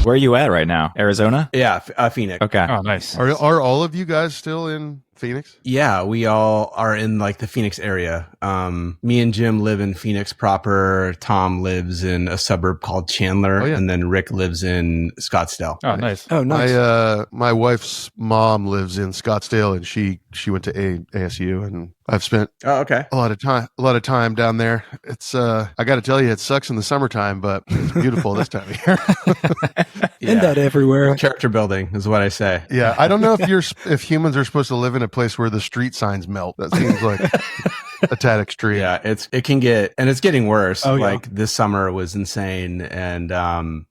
Where are you at right now? Arizona? Yeah, Phoenix. Okay. Oh, nice. Are all of you guys still in Phoenix? Yeah, we all are in like the Phoenix area. Me and Jim live in Phoenix proper. Tom lives in a suburb called Chandler, and then Rick lives in Scottsdale. Oh, nice. Oh, nice. My wife's mom lives in Scottsdale, and she went to ASU, and I've spent a lot of time down there. It's I got to tell you, it sucks in the summertime, but it's beautiful this time of year. Isn't that everywhere? Character building is what I say. Yeah, I don't know if humans are supposed to live in a place where the street signs melt. That seems like a tad extreme. Yeah, it can get, and it's getting worse. Oh, yeah. Like this summer was insane, and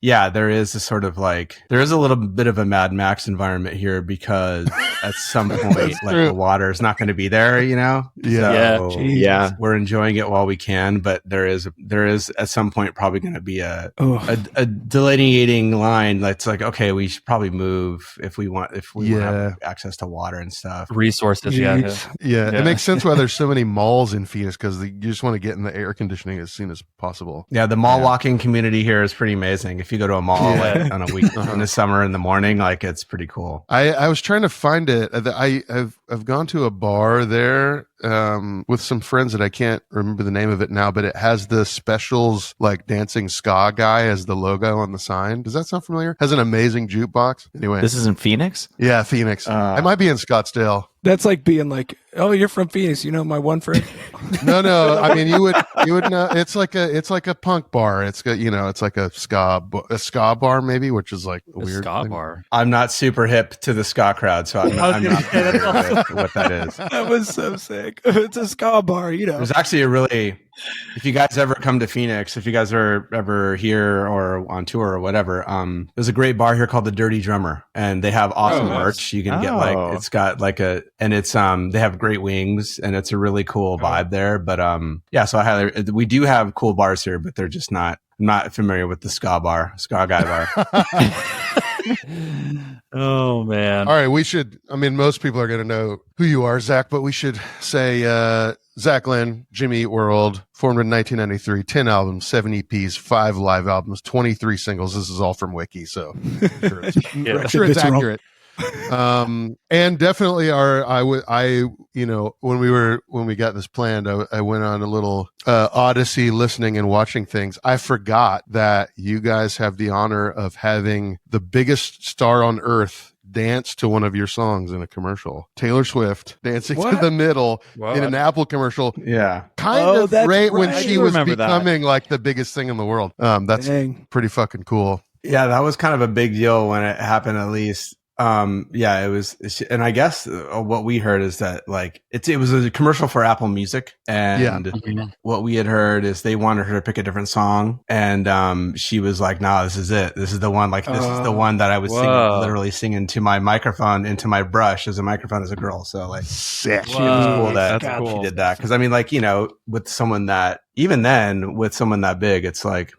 yeah, there is a little bit of a Mad Max environment here because at some point, like the water is not going to be there, you know? Yeah. We're enjoying it while we can, but there is at some point probably going to be a delineating line that's like, okay, we should probably move if we want to have access to water and stuff. Resources, yeah. It makes sense why there's so many malls in Phoenix, because you just want to get in the air conditioning as soon as possible. Yeah, the mall walking community here is pretty amazing. If you go to a mall like, on a week in the summer in the morning, like it's pretty cool. I was trying to find it. I've gone to a bar there with some friends that I can't remember the name of it now, but it has the Specials like dancing ska guy as the logo on the sign. Does that sound familiar? Has an amazing jukebox. Anyway, This is in Phoenix? yeah, Phoenix. I might be in Scottsdale. That's like being like, oh, you're from Phoenix. You know my one friend. No. I mean, you would know. It's like a punk bar. It's got, it's like a ska bar maybe, which is like a weird ska thing. bar. I'm not super hip to the ska crowd, so I'm not familiar with what that is. That was so sick. It's a ska bar, you know. There's actually if you guys ever come to Phoenix, if you guys are ever here or on tour or whatever, there's a great bar here called the Dirty Drummer, and they have awesome merch. You can get it's got they have great wings, and it's a really cool vibe there. But so we do have cool bars here, but they're just not. I'm not familiar with the ska guy bar. Oh, man. All right, most people are going to know who you are, Zach, but we should say Zach Lynn, Jimmy Eat World, formed in 1993, 10 albums, 7 EPs, 5 live albums, 23 singles. This is all from Wiki, so I'm sure it's accurate. And definitely when we got this planned, I went on a little odyssey listening and watching things. I forgot that you guys have the honor of having the biggest star on earth dance to one of your songs in a commercial. Taylor Swift dancing to the middle in an Apple commercial. Yeah. Kind of right when she was becoming like the biggest thing in the world. That's pretty fucking cool. Yeah, that was kind of a big deal when it happened, at least. It was, and I guess what we heard is that like it was a commercial for Apple Music, and what we had heard is they wanted her to pick a different song, and she was like, "Nah, this is it. This is the one. Like this is the one that I was literally singing to my microphone into my brush as a microphone as a girl." So like, sick. She was cool that cool. she did that, because I mean, like with someone that big, it's like,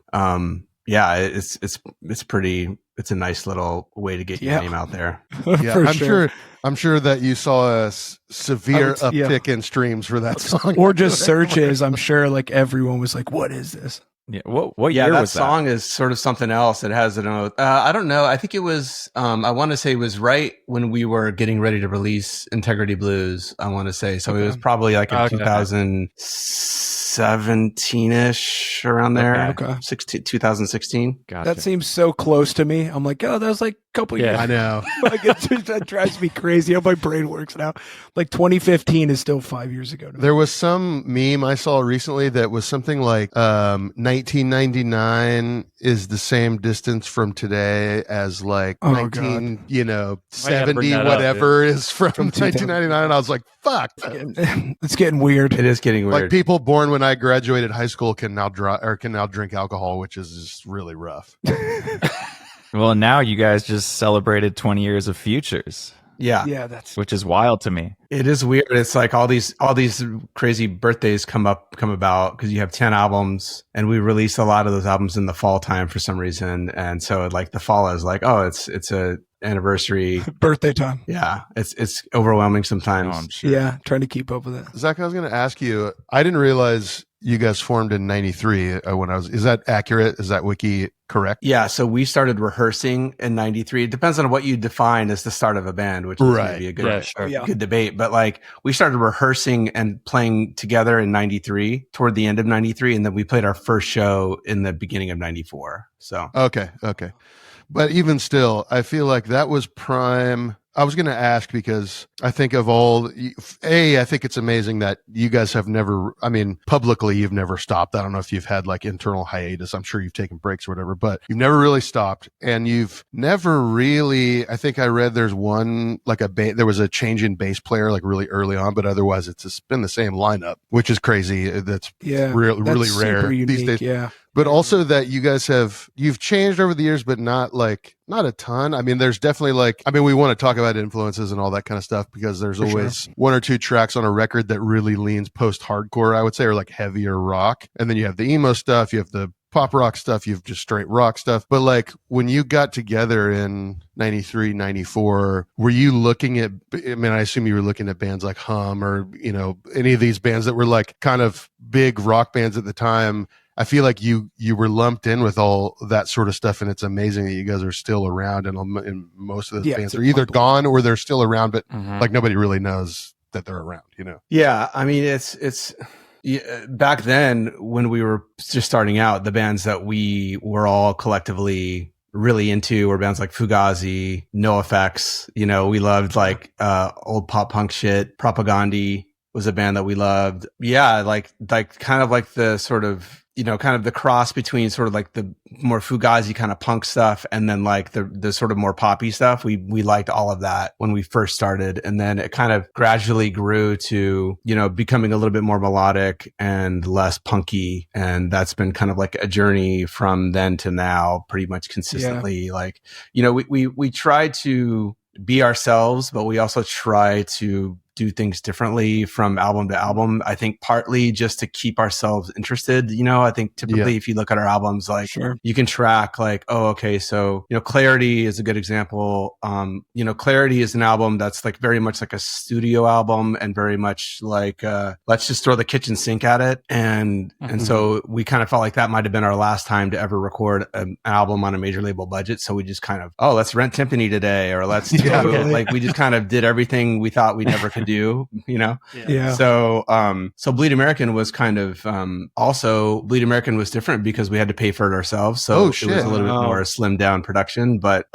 it's pretty. It's a nice little way to get your name out there. Yeah, I'm sure that you saw a severe uptick in streams for that song, or just searches. I'm sure like everyone was like, "What is this?" Yeah. What year was that? That song is sort of something else. It has I don't know. I think it was. I want to say it was right when we were getting ready to release Integrity Blues. I want to say so. It was probably like in 2017-ish, around there. Okay. 2016. Gotcha. That seems so close to me. I'm like, oh, that was like a couple years. I know. Like that drives me crazy how my brain works now. Like 2015 is still 5 years ago to me. There was some meme I saw recently that was something like 1999 is the same distance from today as like 70 whatever is from 1999. And I was like, fuck. It's getting weird. It is getting weird. Like people born when I graduated high school can now drink alcohol, which is just really rough. Well, now you guys just celebrated 20 years of Futures. Yeah, which is wild to me. It is weird. It's like all these crazy birthdays come about because you have 10 albums, and we released a lot of those albums in the fall time for some reason, and so like the fall is like, oh, it's a anniversary birthday time. Yeah, it's overwhelming sometimes. Oh, I'm sure. Yeah, trying to keep up with it. Zach, I was going to ask you. I didn't realize you guys formed in 93 is that accurate? Is that wiki correct? Yeah. So we started rehearsing in 93. It depends on what you define as the start of a band, which is maybe a good debate. But like we started rehearsing and playing together in 93 toward the end of 93. And then we played our first show in the beginning of 94. So, okay. But even still, I feel like that was prime. I was going to ask because I think of I think it's amazing that you guys have never, publicly, you've never stopped. I don't know if you've had like internal hiatus. I'm sure you've taken breaks or whatever, but you've never really stopped. And you've never really, I think I read there was a change in bass player like really early on, but otherwise it's just been the same lineup, which is crazy. That's really rare these days. Yeah. But also that you guys you've changed over the years, but not a ton. I mean, there's definitely we want to talk about influences and all that kind of stuff because there's always one or two tracks on a record that really leans post-hardcore, I would say, or like heavier rock. And then you have the emo stuff, you have the pop rock stuff, you have just straight rock stuff. But like when you got together in 93, 94, were you looking at, I assume you were looking at bands like Hum or, any of these bands that were like kind of big rock bands at the time. I feel like you were lumped in with all that sort of stuff, and it's amazing that you guys are still around. And most of the bands are either gone or they're still around, but like nobody really knows that they're around. Yeah, I mean, it's back then when we were just starting out, the bands that we were all collectively really into were bands like Fugazi, NoFX. We loved like old pop punk shit. Propagandhi was a band that we loved. Yeah, like kind of like the sort of, kind of the cross between sort of like the more Fugazi kind of punk stuff and then like the sort of more poppy stuff. We liked all of that when we first started. And then it kind of gradually grew to, becoming a little bit more melodic and less punky. And that's been kind of like a journey from then to now, pretty much consistently. Yeah. We try to be ourselves, but we also try to do things differently from album to album. I think partly just to keep ourselves interested. I think typically if you look at our albums, you can track so, Clarity is a good example. Clarity is an album that's like very much like a studio album and very much like, let's just throw the kitchen sink at it. And so we kind of felt like that might've been our last time to ever record an album on a major label budget. So we just kind of, let's rent Timpani today, or let's we just kind of did everything we thought we never could do, Yeah. So Bleed American was kind of also Bleed American was different because we had to pay for it ourselves. So it was a little bit more slimmed down production, but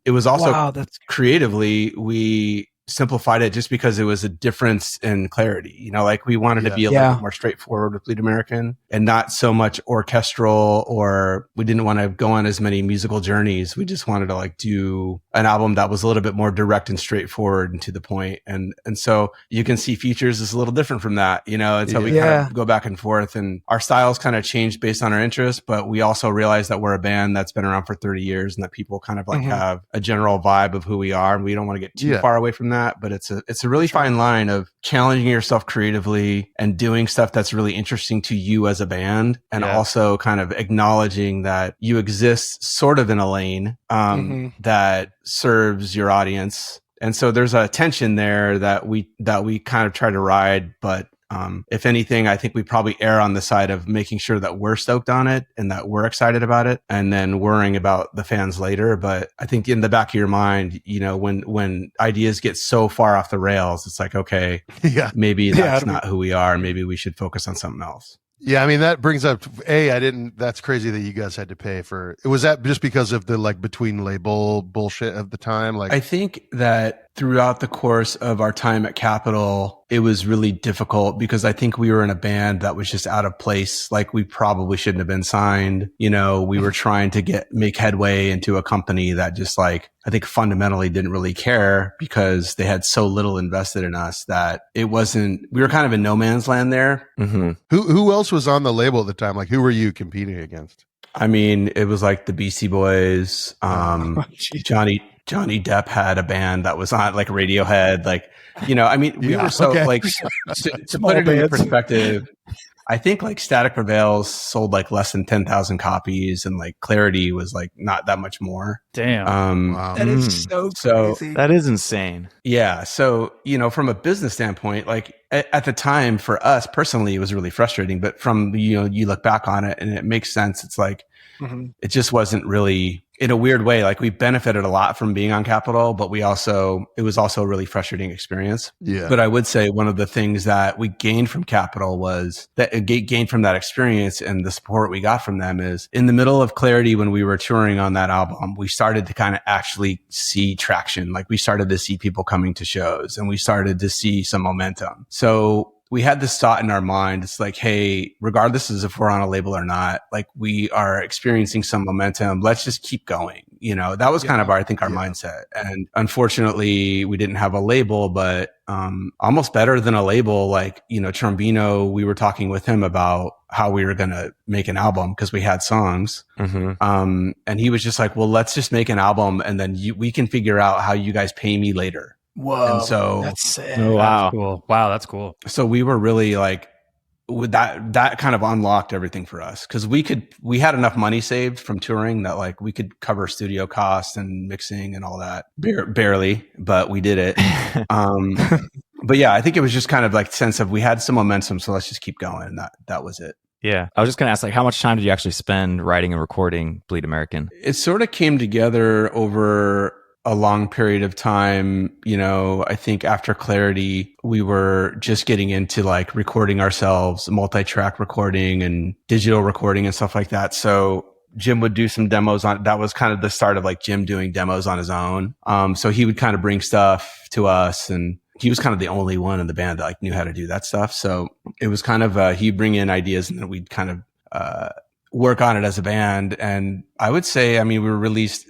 it was also creatively we simplified it just because it was a difference in clarity. We wanted to be a little bit more straightforward with Bleed American and not so much orchestral, or we didn't want to go on as many musical journeys. We just wanted to do an album that was a little bit more direct and straightforward and to the point. And so you can see Features is a little different from that, and so we kind of go back and forth, and our styles kind of changed based on our interests, but we also realize that we're a band that's been around for 30 years and that people kind of have a general vibe of who we are, and we don't want to get too far away from that. But it's a really fine line of challenging yourself creatively and doing stuff that's really interesting to you as a band, and also kind of acknowledging that you exist sort of in a lane that serves your audience. And so there's a tension there that we kind of try to ride, but if anything, I think we probably err on the side of making sure that we're stoked on it and that we're excited about it, and then worrying about the fans later. But I think in the back of your mind, when ideas get so far off the rails, it's like, okay, maybe that's not who we are. Maybe we should focus on something else. Yeah, that brings up that's crazy that you guys had to pay for. Was that just because of the between label bullshit of the time? I think that throughout the course of our time at Capitol, it was really difficult because I think we were in a band that was just out of place. We probably shouldn't have been signed. We were trying to make headway into a company that just I think fundamentally didn't really care because they had so little invested in us that we were kind of in no man's land there. Mm-hmm. Who else was on the label at the time? Who were you competing against? It was the Beastie Boys, Johnny Depp had a band that was on Radiohead, we were so to put it in perspective. I think like Static Prevails sold like less than 10,000 copies, and like Clarity was like not that much more. Damn. Wow. That is so crazy. That is insane. Yeah. So, from a business standpoint, like at the time for us personally, it was really frustrating, but from, you look back on it and it makes sense. It's like, it just wasn't really, in a weird way, like we benefited a lot from being on Capitol, but it was also a really frustrating experience. Yeah. But I would say one of the things that we gained from Capitol was that gained from that experience and the support we got from them is in the middle of Clarity, when we were touring on that album, we started to kind of actually see traction. Like we started to see people coming to shows and we started to see some momentum. So we had this thought in our mind. It's like, hey, regardless of if we're on a label or not, like we are experiencing some momentum. Let's just keep going. That was kind of our mindset. And unfortunately, we didn't have a label, but almost better than a label. Like, Trombino, we were talking with him about how we were going to make an album because we had songs. And he was just like, well, let's just make an album and then we can figure out how you guys pay me later. Whoa, and so that's sick. Oh, wow. That's cool. Wow, that's cool. So we were really like, with that kind of unlocked everything for us because we had enough money saved from touring that like we could cover studio costs and mixing and all that barely, but we did it. But yeah, I think it was just kind of like sense of we had some momentum, so let's just keep going. And that was it. Yeah. I was just going to ask, like, how much time did you actually spend writing and recording Bleed American? It sort of came together over a long period of time. I think after Clarity, we were just getting into like recording ourselves, multi-track recording and digital recording and stuff like that. So Jim would do some demos that was kind of the start of like Jim doing demos on his own. So he would kind of bring stuff to us and he was kind of the only one in the band that like knew how to do that stuff. So it was kind of, he'd bring in ideas and then we'd kind of, work on it as a band. And I would say, I mean, we released,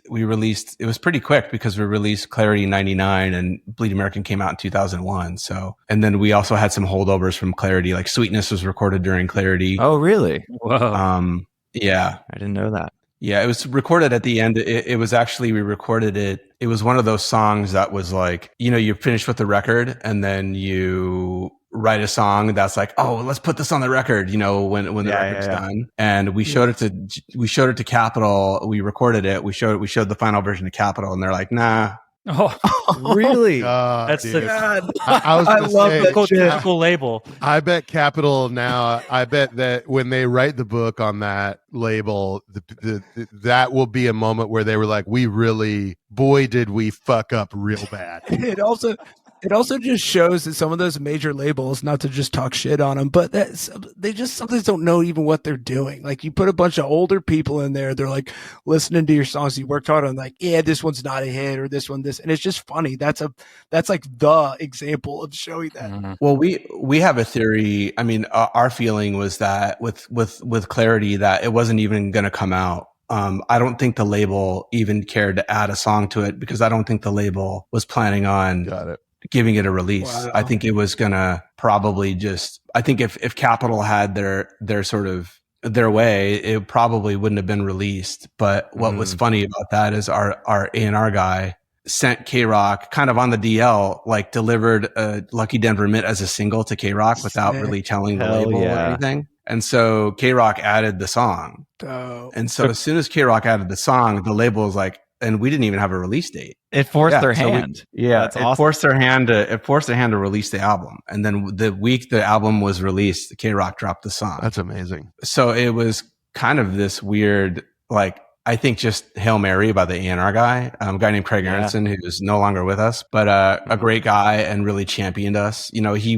it was pretty quick because we released Clarity in 99 and Bleed American came out in 2001. So, and then we also had some holdovers from Clarity, like Sweetness was recorded during Clarity. Oh, really? Whoa. Yeah. I didn't know that. Yeah. It was recorded at the end. It was actually, we recorded it. It was one of those songs that was like, you're finished with the record and then you write a song that's like, oh, let's put this on the record, when the record's done. And we showed it to Capitol. We recorded it. We showed the final version to Capitol and they're like, nah. Oh, really? That's dude. the I love that typical label. I bet Capitol now, I bet that when they write the book on that label, that will be a moment where they were like, boy, did we fuck up real bad. It also just shows that some of those major labels, not to just talk shit on them, but they just sometimes don't know even what they're doing. Like you put a bunch of older people in there, they're like listening to your songs you worked hard on, like, yeah, this one's not a hit or this one, this, and it's just funny. That's like the example of showing that. Mm-hmm. Well, we have a theory. I mean, our feeling was that with Clarity that it wasn't even going to come out. I don't think the label even cared to add a song to it because I don't think the label was planning on giving it a release. Wow. I think it was gonna probably I think if Capitol had their sort of their way, it probably wouldn't have been released. But what was funny about that is our A&R guy sent K-Rock kind of on the DL, like delivered a Lucky Denver Mitt as a single to K-Rock without really telling the label or anything. And so K-Rock added the song. Oh. And so as soon as K-Rock added the song, the label was like, and we didn't even have a release date. It forced their hand. That's awesome. Forced their hand to release the album. And then the week the album was released, K-Rock dropped the song. That's amazing. So it was kind of this weird, like, I think just Hail Mary by the A&R guy, a guy named Craig Aronson, who's no longer with us, but a great guy and really championed us. He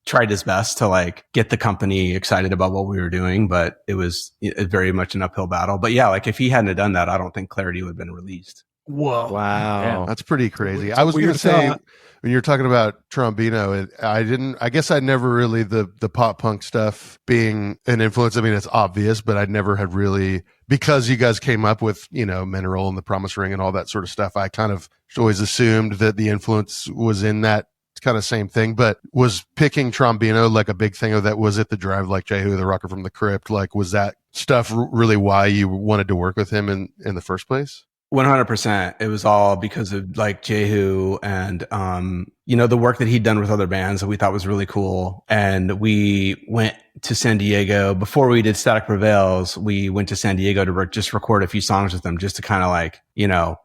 tried his best to like get the company excited about what we were doing, but it was very much an uphill battle. But yeah, like if he hadn't have done that, I don't think Clarity would have been released. Whoa. Wow. Yeah. That's pretty crazy. I was going to say, when you're talking about Trombino, I guess I never really, the pop punk stuff being an influence. I mean, it's obvious, but I never had really, because you guys came up with, Mineral and The Promise Ring and all that sort of stuff. I kind of always assumed that the influence was in that kind of same thing, but was picking Trombino like a big thing of that? Was it the drive like Jehu, the rocker from the crypt? Like, was that stuff really why you wanted to work with him in the first place? 100%. It was all because of like Jehu and, the work that he'd done with other bands that we thought was really cool. And we went to San Diego before we did Static Prevails. We went to San Diego to just record a few songs with him, just to kind of like,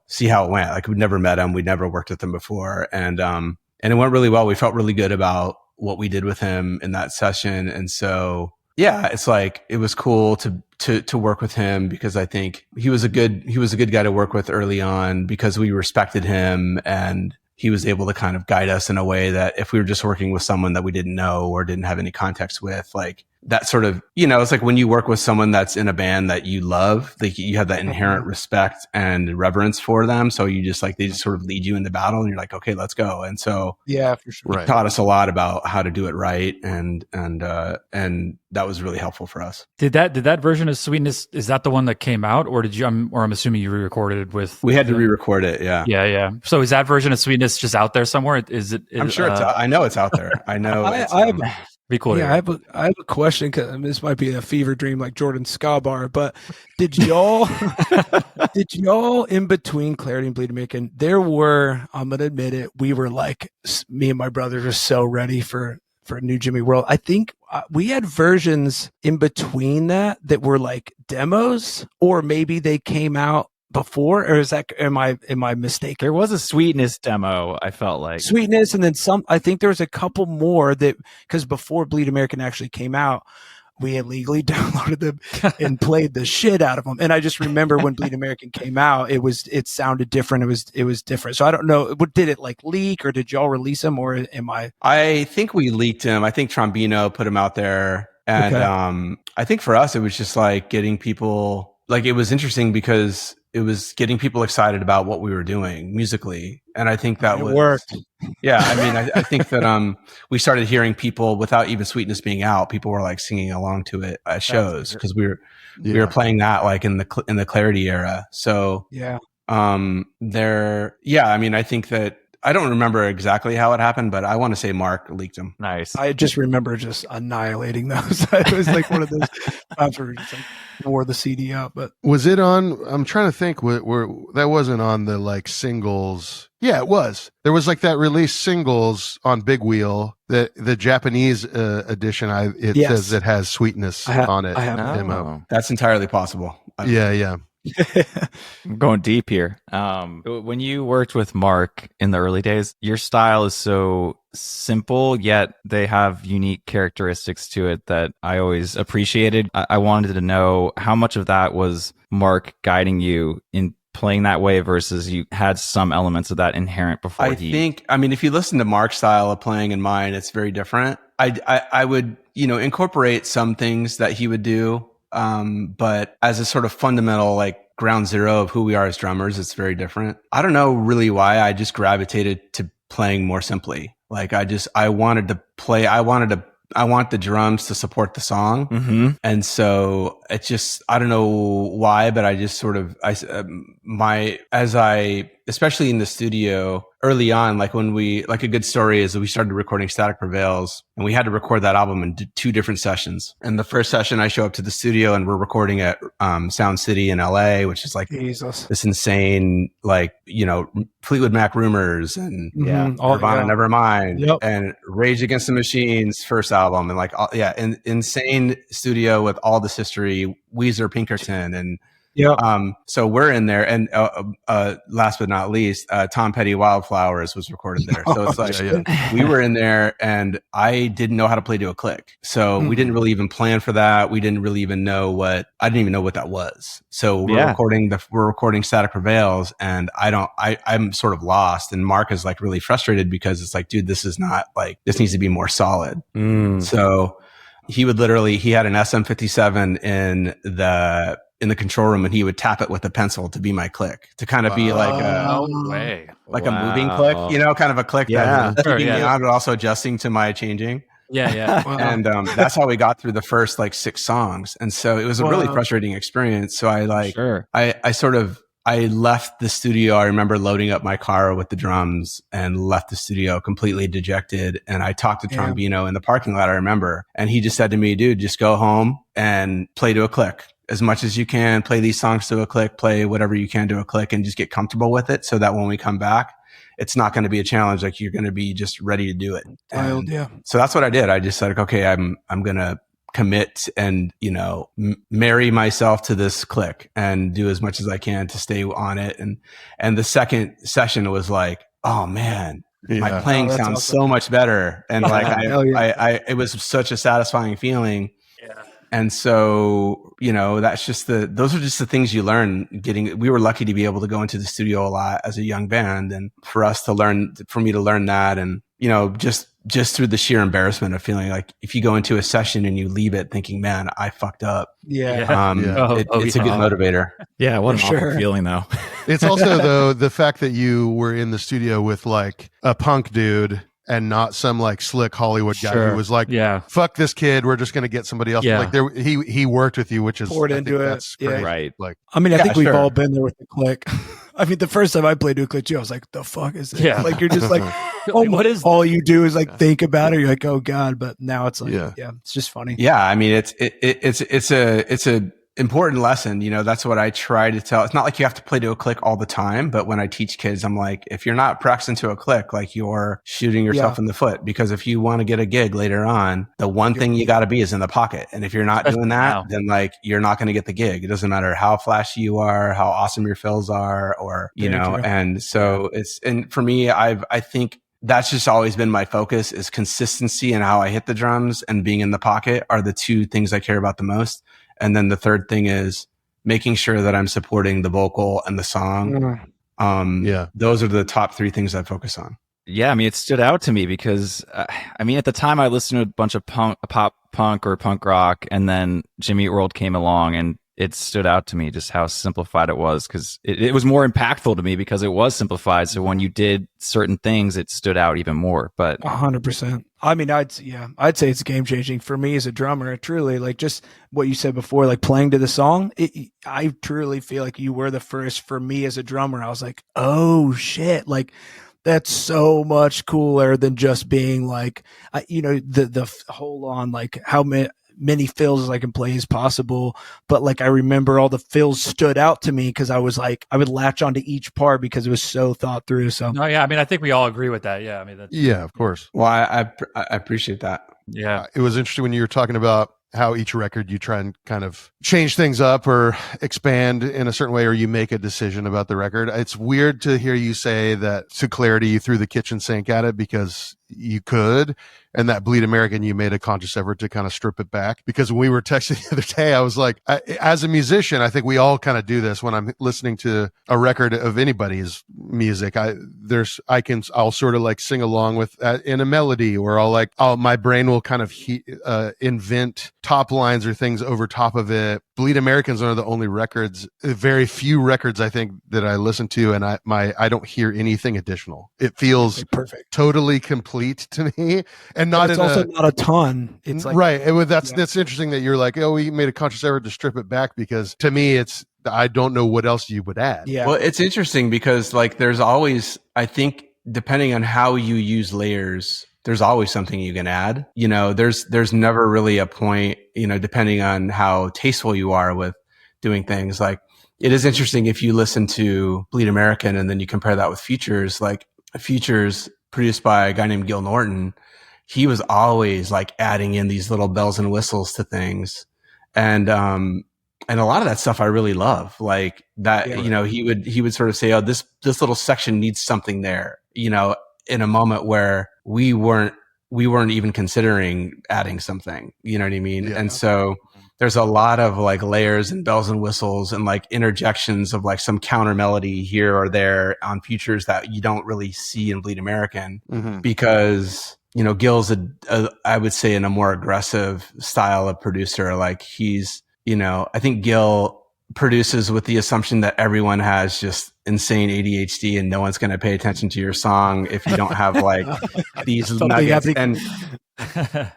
see how it went. Like, we'd never met him. We'd never worked with him before. And it went really well. We felt really good about what we did with him in that session. And so, yeah, it's like, it was cool to work with him, because I think he was a good guy to work with early on, because we respected him and he was able to kind of guide us in a way that if we were just working with someone that we didn't know or didn't have any context with, like that sort of, it's like when you work with someone that's in a band that you love, like you have that inherent respect and reverence for them. So you just like, they just sort of lead you into battle and you're like, okay, let's go. And so yeah, for sure. It taught us a lot about how to do it right. And that was really helpful for us. Did that version of Sweetness, is that the one that came out, or I'm assuming you re-recorded it with? We had to re-record it. Yeah. Yeah. So is that version of Sweetness just out there somewhere? I'm sure I know it's out there. I know. Be cool. Yeah, I have a question, because this might be a fever dream like Jordan's ska bar, but did y'all in between Clarity and Bleed American, I'm gonna admit it, we were like, me and my brothers were so ready for New Jimmy World. I think we had versions in between that were like demos, or maybe they came out before, or am I mistaken? There was a Sweetness demo, I felt like. Sweetness, and then some, I think there was a couple more because before Bleed American actually came out, we illegally downloaded them and played the shit out of them. And I just remember when Bleed American came out, it sounded different. It was different. So I don't know, did it like leak, or did y'all release them, or am I? I think we leaked him. I think Trombino put him out there. And I think for us, it was just like getting people, like, it was interesting because it was getting people excited about what we were doing musically. And I think that worked. Yeah. I mean, I think that we started hearing people, without even Sweetness being out, people were like singing along to it at shows, because we were playing that like in the Clarity era. So yeah. I mean, I think that, I don't remember exactly how it happened, but I want to say Mark leaked them. Nice. I just remember just annihilating those. It was like one of those times where we just like wore the CD out. But was it on? I'm trying to think. Where that wasn't on the like singles. Yeah, it was. There was like that release singles on Big Wheel. The Japanese edition. Says it has Sweetness on it. I have demo. That's entirely possible. Yeah. I'm going deep here. When you worked with Mark in the early days, your style is so simple, yet they have unique characteristics to it that I always appreciated. I wanted to know how much of that was Mark guiding you in playing that way versus you had some elements of that inherent before. I think, I mean, if you listen to Mark's style of playing and mine, it's very different. I would, incorporate some things that he would do. But as a sort of fundamental, like, ground zero of who we are as drummers, it's very different. I don't know really why. I just gravitated to playing more simply. Like, I wanted to play, I want the drums to support the song. Mm-hmm. And so it just, I don't know why, but I just sort of, especially in the studio early on, like a good story is that we started recording Static Prevails, and we had to record that album in 2 different sessions. And the first session, I show up to the studio and we're recording at Sound City in LA, which is like this insane, like, Fleetwood Mac Rumors and Nirvana Nevermind and Rage Against the Machine's first album, and like, insane studio with all this history, Weezer, Pinkerton, and so we're in there, and last but not least, Tom Petty Wildflowers was recorded there. So it's like we were in there, and I didn't know how to play to a click. So we didn't really even plan for that. We didn't really even know I didn't even know what that was. So we're recording Static Prevails, and I'm sort of lost. And Mark is like really frustrated because it's like, dude, this is not like, this needs to be more solid. So he would he had an SM57 in the control room, and he would tap it with a pencil to be my click, to kind of be like a moving click, kind of a click that keeping me on, but also adjusting to my changing. Yeah. And that's how we got through the first like 6 songs. And so it was a really frustrating experience. So I left the studio. I remember loading up my car with the drums and left the studio completely dejected. And I talked to Trombino in the parking lot, I remember. And he just said to me, dude, just go home and play to a click as much as you can, play these songs to a click, play whatever you can to a click, and just get comfortable with it, so that when we come back, it's not going to be a challenge. Like, you're going to be just ready to do it. So that's what I did. I just said, okay, I'm going to commit and, marry myself to this click and do as much as I can to stay on it. And the second session was like, oh man, my playing sounds awesome. So much better. And like, it was such a satisfying feeling. Yeah. And so, those are just the things you learn we were lucky to be able to go into the studio a lot as a young band, and for me to learn that, and, just through the sheer embarrassment of feeling like if you go into a session and you leave it thinking, man, I fucked up. Yeah. It's a good motivator. Yeah. What an awful feeling though. It's also though, the fact that you were in the studio with like a punk dude and not some like slick Hollywood guy who was like, fuck this kid, we're just going to get somebody else. Yeah. Like he worked with you, which is poured into it. That's great. Right. Like, I mean, I think we've all been there with the click. I mean, the first time I played with click too, I was like, the fuck is this? Yeah. Like, you're just like, what is all you do is like think about it. You're like, oh God. But now it's like, it's just funny. Yeah. I mean, it's a important lesson. That's what I try to tell. It's not like you have to play to a click all the time, but when I teach kids, I'm like, if you're not practicing to a click, like you're shooting yourself in the foot, because if you want to get a gig later on, the one thing you got to be is in the pocket. And if you're not doing that, then like, you're not going to get the gig. It doesn't matter how flashy you are, how awesome your fills are, or, and so and for me, I think that's just always been my focus, is consistency and how I hit the drums and being in the pocket are the two things I care about the most. And then the third thing is making sure that I'm supporting the vocal and the song. Those are the top three things I focus on. Yeah, I mean, it stood out to me because, at the time I listened to a bunch of pop punk or punk rock, and then Jimmy Eat World came along, and it stood out to me just how simplified it was, because it was more impactful to me because it was simplified. So when you did certain things, it stood out even more. But 100%. I mean, I'd say it's game changing for me as a drummer. Truly, like just what you said before, like playing to the song. I truly feel like you were the first for me as a drummer. I was like, oh shit, like that's so much cooler than just being like, the hold on, like how many fills as I can play as possible. But like, I remember all the fills stood out to me because I was like, I would latch onto each part because it was so thought through. So no, yeah, I mean, I think we all agree with that. Yeah, I mean, of course. Well, I appreciate that. Yeah, it was interesting when you were talking about how each record you try and kind of change things up or expand in a certain way, or you make a decision about the record. It's weird to hear you say that to Clarity you threw the kitchen sink at it because you could, and that Bleed American you made a conscious effort to kind of strip it back. Because when we were texting the other day, I was like, as a musician, I think we all kind of do this when I'm listening to a record of anybody's music. I'll sort of like sing along with in a melody, or my brain will kind of invent top lines or things over top of it. Bleed Americans are the only records, very few records I think that I listen to, and I don't hear anything additional. It feels perfect, totally complete to me, and not it's also not a ton. It's like, right. That's interesting that you're like, oh, we made a conscious effort to strip it back, because to me, I don't know what else you would add. Yeah. Well, it's interesting because like there's always, I think, depending on how you use layers, there's always something you can add. There's never really a point, depending on how tasteful you are with doing things. Like, it is interesting if you listen to Bleed American and then you compare that with Futures, like Futures produced by a guy named Gil Norton. He was always like adding in these little bells and whistles to things. And a lot of that stuff I really love, like that, he would sort of say, oh, this little section needs something there, in a moment where we weren't even considering adding something, you know what I mean? Yeah. And so there's a lot of like layers and bells and whistles and like interjections of like some counter melody here or there on Futures that you don't really see in Bleed American, because, Gil's I would say in a more aggressive style of producer. Like he's, I think Gil produces with the assumption that everyone has just insane ADHD and no one's going to pay attention to your song if you don't have like these nuggets.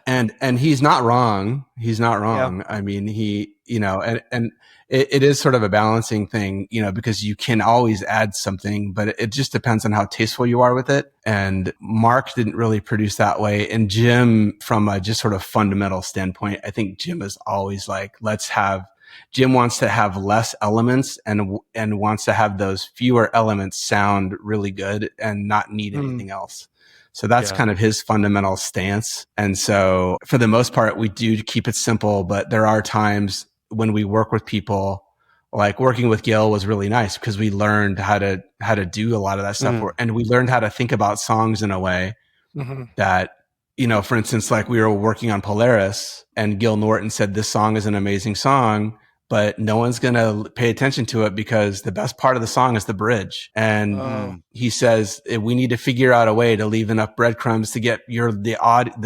And he's not wrong. He's not wrong. Yeah. I mean, he, and it is sort of a balancing thing, because you can always add something, but it just depends on how tasteful you are with it. And Mark didn't really produce that way. And Jim, from a just sort of fundamental standpoint, I think Jim is always like, Jim wants to have less elements and wants to have those fewer elements sound really good and not need anything else. So that's kind of his fundamental stance. And so for the most part, we do keep it simple, but there are times when we work with people, like working with Gil was really nice because we learned how to do a lot of that stuff. And we learned how to think about songs in a way that, you know, for instance, like we were working on Polaris and Gil Norton said, this song is an amazing song, but no one's going to pay attention to it because the best part of the song is the bridge. And he says, we need to figure out a way to leave enough breadcrumbs to get the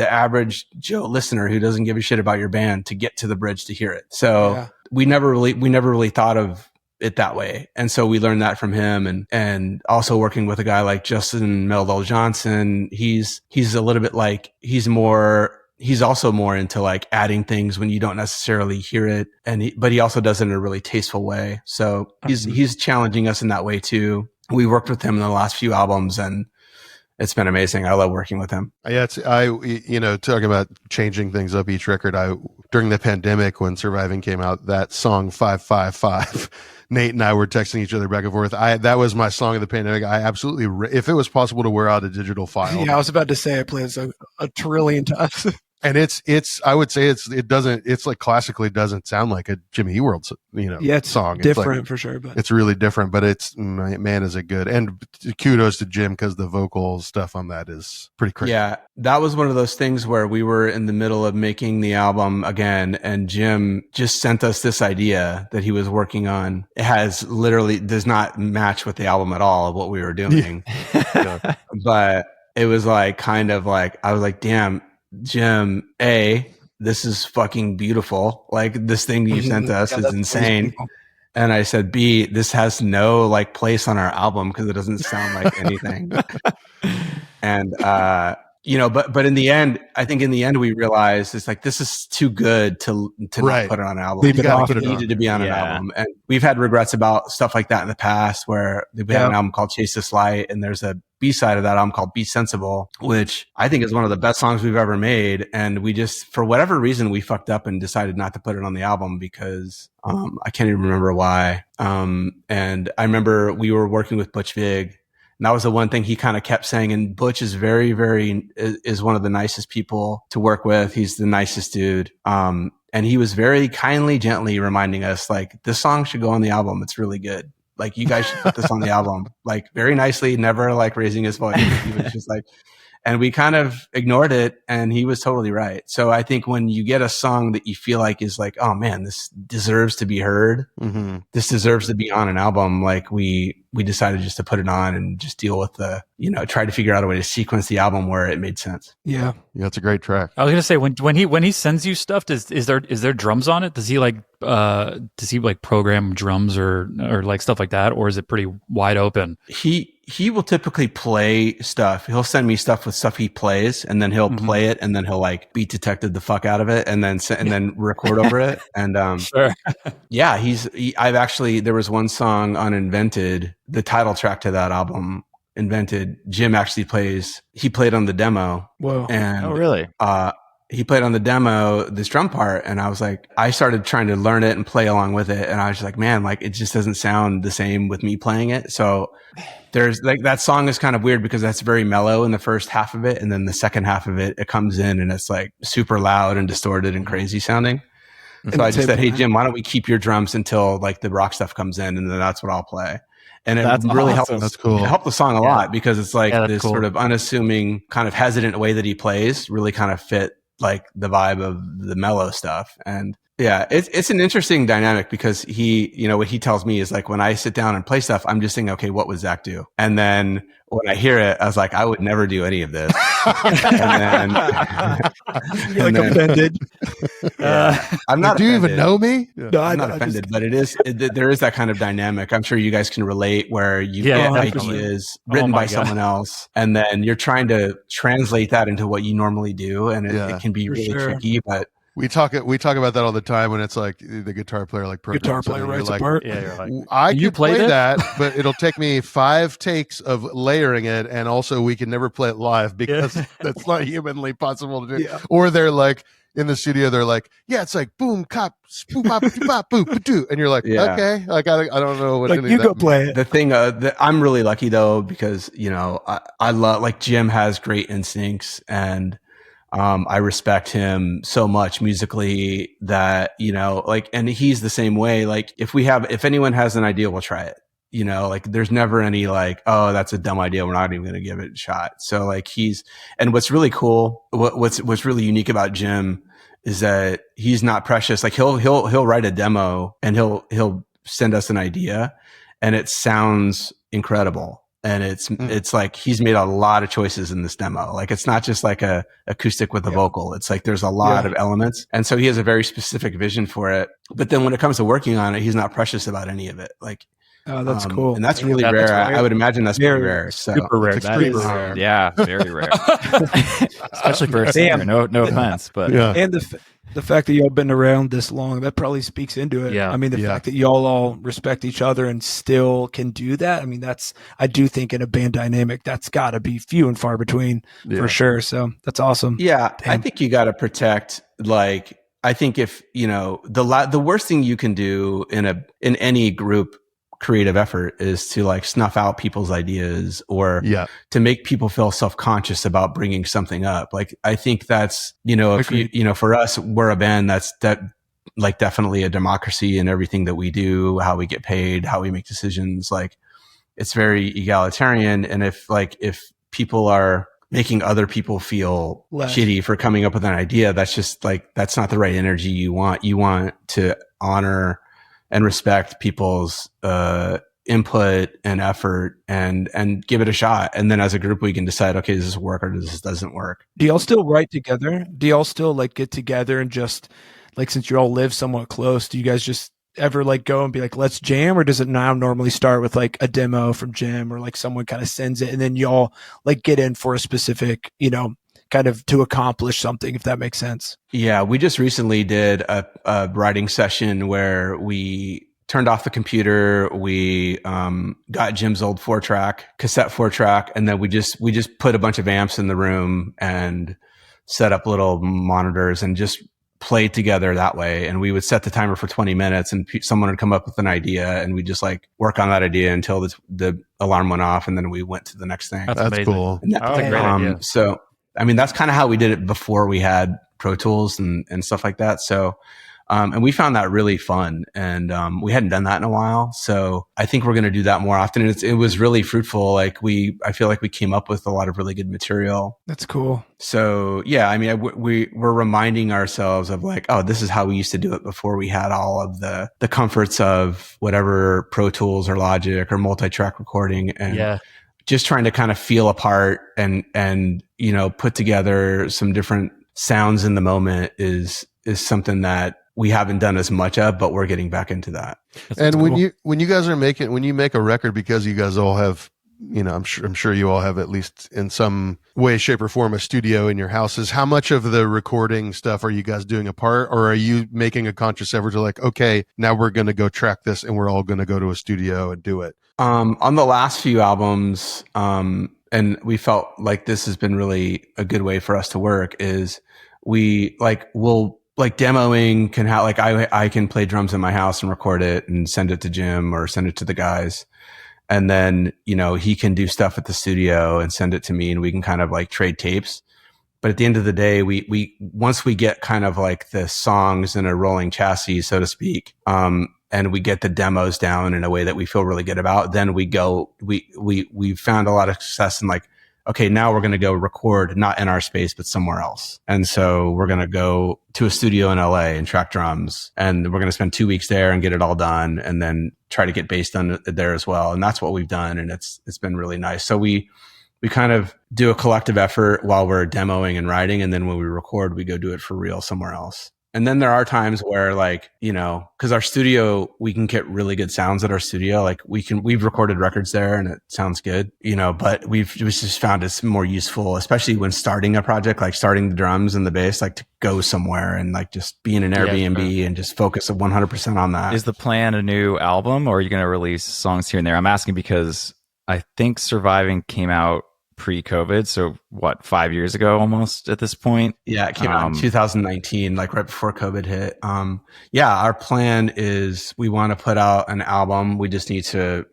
average Joe listener who doesn't give a shit about your band to get to the bridge to hear it. So we never really thought of it that way. And so we learned that from him, and also working with a guy like Justin Meldal Johnson, he's a little bit like, he's also more into like adding things when you don't necessarily hear it. But he also does it in a really tasteful way. So he's challenging us in that way too. We worked with him in the last few albums and it's been amazing. I love working with him. Yeah, talking about changing things up each record. During the pandemic when Surviving came out, that song 555, Nate and I were texting each other back and forth. That was my song of the pandemic. I absolutely, if it was possible to wear out a digital file. Yeah, I was about to say I played it a trillion times. And I would say it's like classically doesn't sound like a Jimmy Eat World, it's song. Different it's for sure, but it's really different, but it's, man, is it good. And kudos to Jim because the vocal stuff on that is pretty crazy. Yeah. That was one of those things where we were in the middle of making the album again. And Jim just sent us this idea that he was working on. It does not match with the album at all of what we were doing. Yeah. But it was like, kind of like, I was like, damn, Jim, this is fucking beautiful. Like this thing you sent us is insane. And I said, B, this has no like place on our album because it doesn't sound like anything. And, but in the end, I think we realized it's like, this is too good to not put it on an album. It needed to be on an album. And we've had regrets about stuff like that in the past where we had an album called Chase This Light and there's a B-side of that album called Be Sensible, which I think is one of the best songs we've ever made. And we just, for whatever reason, we fucked up and decided not to put it on the album because I can't even remember why. And I remember we were working with Butch Vig, and that was the one thing he kind of kept saying. And Butch is is one of the nicest people to work with. He's the nicest dude. And he was very kindly, gently reminding us, like, this song should go on the album. It's really good. Like, you guys should put this on the album. Like, very nicely, never like raising his voice. He was just like, and we kind of ignored it, and he was totally right. So I think when you get a song that you feel like is like, oh man, this deserves to be heard. Mm-hmm. This deserves to be on an album. Like we decided just to put it on and just deal with try to figure out a way to sequence the album where it made sense. Yeah. Yeah. It's a great track. I was going to say when he sends you stuff, is there drums on it? Does he program drums or like stuff like that? Or is it pretty wide open? He will typically play stuff. He'll send me stuff with stuff he plays, and then he'll play it, and then he'll like beat detected the fuck out of it, and then record over it. And sure. Yeah, there was one song on Invented, the title track to that album, Invented. Jim actually played on the demo. Whoa! And oh, really? He played on the demo this drum part, and I was like, I started trying to learn it and play along with it, and I was just like, man, like it just doesn't sound the same with me playing it. So there's like that song is kind of weird because that's very mellow in the first half of it, and then the second half of it comes in and it's like super loud and distorted and crazy sounding. So I just said, hey Jim, why don't we keep your drums until like the rock stuff comes in, and then that's what I'll play. And it really helped. That's cool. It helped the song a lot because it's like this sort of unassuming, kind of hesitant way that he plays really kind of fit like the vibe of the mellow stuff. And yeah, it's an interesting dynamic because what he tells me is like, when I sit down and play stuff, I'm just thinking, okay, what would Zach do? And then when I hear it, I was like, I would never do any of this. And then, offended. I'm not. Do you offended. even know me? No, I'm not offended, but there is that kind of dynamic. I'm sure you guys can relate where you get ideas written by someone else, and then you're trying to translate that into what you normally do, and it can be really tricky. But we talk about that all the time when it's like the guitar player writes a part. Yeah, you're like, I could play that, but it'll take me 5 takes of layering it, and also we can never play it live because that's not humanly possible to do. Yeah. Or they're like, in the studio, they're like, yeah, it's like boom, cop, boom, pop, pop, boom, doo, and you're like, okay, like I don't know what like any you of go that play means. it. The thing that I'm really lucky though, because I love, like, Jim has great instincts, and I respect him so much musically that, like, and he's the same way. Like, if anyone has an idea, we'll try it. Like, there's never any like, oh, that's a dumb idea, we're not even going to give it a shot. So like, and what's really cool, what's really unique about Jim is that he's not precious. Like, he'll write a demo and he'll send us an idea, and it sounds incredible. And it's like he's made a lot of choices in this demo. Like, it's not just like a acoustic with a vocal. It's like there's a lot of elements. And so he has a very specific vision for it. But then when it comes to working on it, he's not precious about any of it. Like, oh, that's cool. And that's really rare. I would imagine that's very rare. So super rare. That is rare. Yeah, very rare. Especially for a singer. No offense, but and the fact that y'all been around this long, that probably speaks into it. Yeah. I mean, the fact that y'all all respect each other and still can do that. I mean, I do think in a band dynamic, that's got to be few and far between for sure. So that's awesome. Yeah. I think you got to protect, like, I think if, the worst thing you can do in any group creative effort is to like snuff out people's ideas or to make people feel self-conscious about bringing something up. Like, I think that's, if for us, we're a band that like definitely a democracy in everything that we do, how we get paid, how we make decisions. Like, it's very egalitarian. And if people are making other people feel shitty for coming up with an idea, that's just like, that's not the right energy you want. You want to honor and respect people's input and effort and give it a shot. And then as a group, we can decide, okay, does this work or does this doesn't work? Do y'all still write together? Do y'all still like get together and just like, since you all live somewhat close, do you guys just ever like go and be like, let's jam? Or does it now normally start with like a demo from Jim, or like someone kind of sends it and then y'all like get in for a specific, kind of to accomplish something, if that makes sense? Yeah, we just recently did a writing session where we turned off the computer. We got Jim's old cassette 4-track, and then we just put a bunch of amps in the room and set up little monitors and just played together that way. And we would set the timer for 20 minutes, and someone would come up with an idea, and we just like work on that idea until the alarm went off, and then we went to the next thing. That's cool. That's a great idea. So, I mean, that's kind of how we did it before we had Pro Tools and stuff like that. So, and we found that really fun, and we hadn't done that in a while. So I think we're going to do that more often. And it was really fruitful. Like, I feel like we came up with a lot of really good material. That's cool. So yeah, I mean, we're reminding ourselves of like, oh, this is how we used to do it before we had all of the comforts of whatever Pro Tools or Logic or multi-track recording. And just trying to kind of feel a part and put together some different sounds in the moment is something that we haven't done as much of, but we're getting back into that. And when you guys are when you make a record, because you guys all have, I'm sure you all have, at least in some way, shape, or form, a studio in your houses. How much of the recording stuff are you guys doing apart, or are you making a conscious effort to like, okay, now we're going to go track this and we're all going to go to a studio and do it? On the last few albums, and we felt like this has been really a good way for us to work, is we'll demoing can have, like, I can play drums in my house and record it and send it to Jim or send it to the guys. And then, he can do stuff at the studio and send it to me, and we can kind of like trade tapes. But at the end of the day, we once we get kind of like the songs in a rolling chassis, so to speak, and we get the demos down in a way that we feel really good about, then we found a lot of success in like, okay, now we're going to go record not in our space, but somewhere else. And so we're going to go to a studio in LA and track drums, and we're going to spend 2 weeks there and get it all done, and then try to get bass done there as well. And that's what we've done. And it's been really nice. So we kind of do a collective effort while we're demoing and writing. And then when we record, we go do it for real somewhere else. And then there are times where, like, cause our studio, we can get really good sounds at our studio. Like we've recorded records there and it sounds good, but we've just found it's more useful, especially when starting a project, like starting the drums and the bass, like to go somewhere and like just be in an Airbnb and just focus 100% on that. Is the plan a new album, or are you going to release songs here and there? I'm asking because I think Surviving came out pre-COVID. So what, 5 years ago almost at this point? Yeah, it came out in 2019, like right before COVID hit. Yeah, our plan is we want to put out an album. We just need to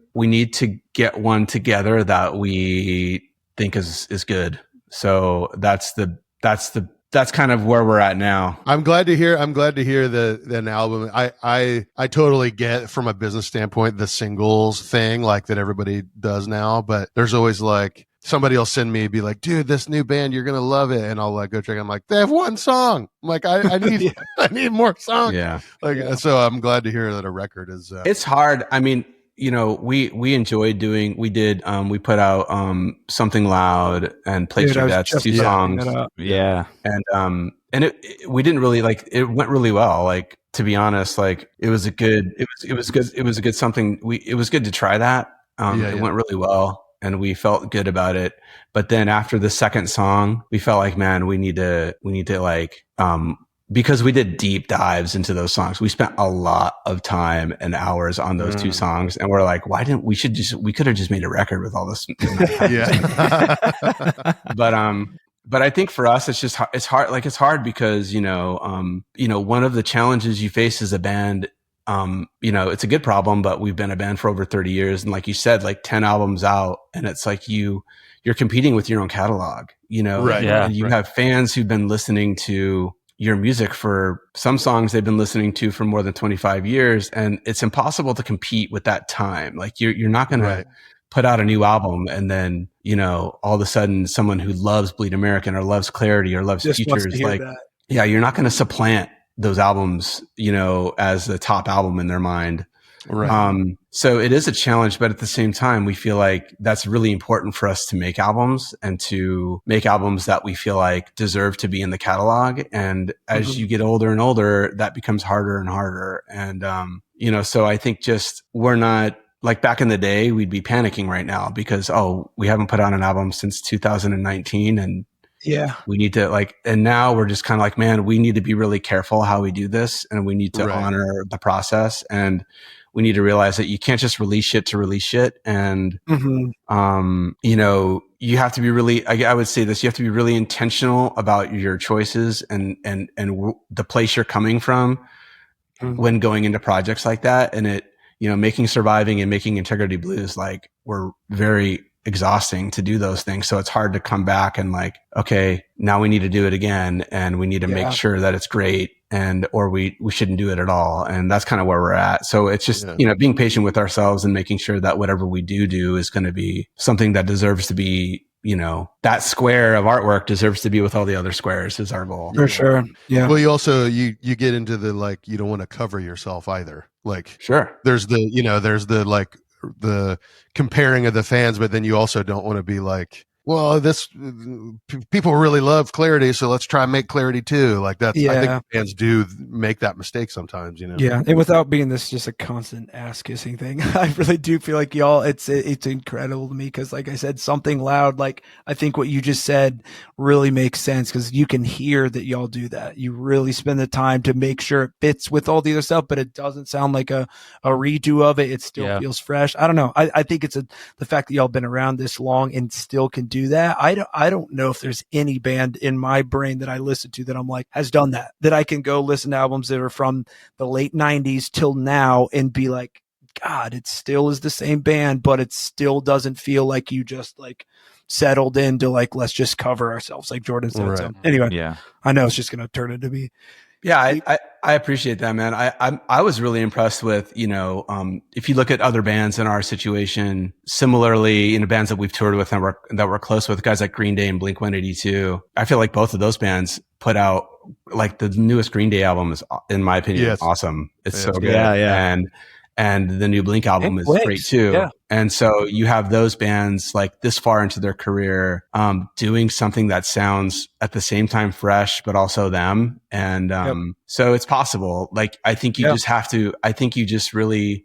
get one together that we think is good. So that's kind of where we're at now. I'm glad to hear an album. I totally get from a business standpoint the singles thing like that everybody does now, but there's always like somebody will send me, be like, dude, this new band, you're gonna love it, and I'll like go check. I'm like, they have one song. I'm like, I need I need more songs. Yeah, so I'm glad to hear that a record is. It's hard. I mean, we enjoyed doing. We put out Something Loud and Place Your Bets, 2 songs. Yeah, and we didn't really like. It went really well. Like, to be honest, like it was good. It was good something. It was good to try that. It went really well, and we felt good about it. But then after the second song, we felt like, man, we need to like, because we did deep dives into those songs. We spent a lot of time and hours on those 2 songs, and we're like, why didn't we could have just made a record with all this. Yeah. But I think for us, it's hard. Like, it's hard because, one of the challenges you face as a band, it's a good problem, but we've been a band for over 30 years. And like you said, like 10 albums out, and it's like you're competing with your own catalog, Right. Yeah. And you have fans who've been listening to your music for some songs they've been listening to for more than 25 years. And it's impossible to compete with that time. Like you're not going to put out a new album and then, all of a sudden someone who loves Bleed American or loves Clarity or loves Futures, like, you're not going to supplant those albums, as the top album in their mind. Right. So it is a challenge, but at the same time, we feel like that's really important for us to make albums and to make albums that we feel like deserve to be in the catalog. And as you get older and older, that becomes harder and harder. And, so I think we're not like back in the day, we'd be panicking right now because, we haven't put out an album since 2019 and we need to and now we're just kind of like, man, we need to be really careful how we do this, and we need to honor the process, and we need to realize that you can't just release shit to release shit. And, you have to be really, I would say this, you have to be really intentional about your choices and the place you're coming from when going into projects like that. And making Surviving and making Integrity Blues, like, were very exhausting to do those things. So it's hard to come back and like, okay, now we need to do it again, and we need to make sure that it's great, or we shouldn't do it at all. And that's kind of where we're at. So it's just, being patient with ourselves and making sure that whatever we do is going to be something that deserves to be, that square of artwork deserves to be with all the other squares is our goal. For sure. Yeah. Well, you also, you get into the, like, you don't want to cover yourself either. Like, sure. There's the comparing of the fans, but then you also don't want to be like, well, people really love Clarity, so let's try and make Clarity too. Like that's, I think fans do make that mistake sometimes, Yeah, and without being this just a constant ass kissing thing, I really do feel like y'all, it's incredible to me because, like I said, Something Loud, like I think what you just said really makes sense because you can hear that y'all do that. You really spend the time to make sure it fits with all the other stuff, but it doesn't sound like a redo of it. It still feels fresh. I don't know. I think it's the fact that y'all been around this long and still can do that. I don't know if there's any band in my brain that I listen to that I'm like has done that I can go listen to albums that are from the late 90s till now and be like, God, it still is the same band, but it still doesn't feel like you just like settled into like, let's just cover ourselves, like Jordan said. Right. So anyway, I know it's just going to turn into me. Yeah, I appreciate that, man. I was really impressed with, if you look at other bands in our situation, similarly, bands that we've toured with and that we're close with, guys like Green Day and Blink-182, I feel like both of those bands put out, like, the newest Green Day album is, in my opinion, awesome. It's so good. Yeah. And the new Blink album is great too. Yeah. And so you have those bands like this far into their career, doing something that sounds at the same time fresh, but also them. And, so it's possible. Like, I think you just really,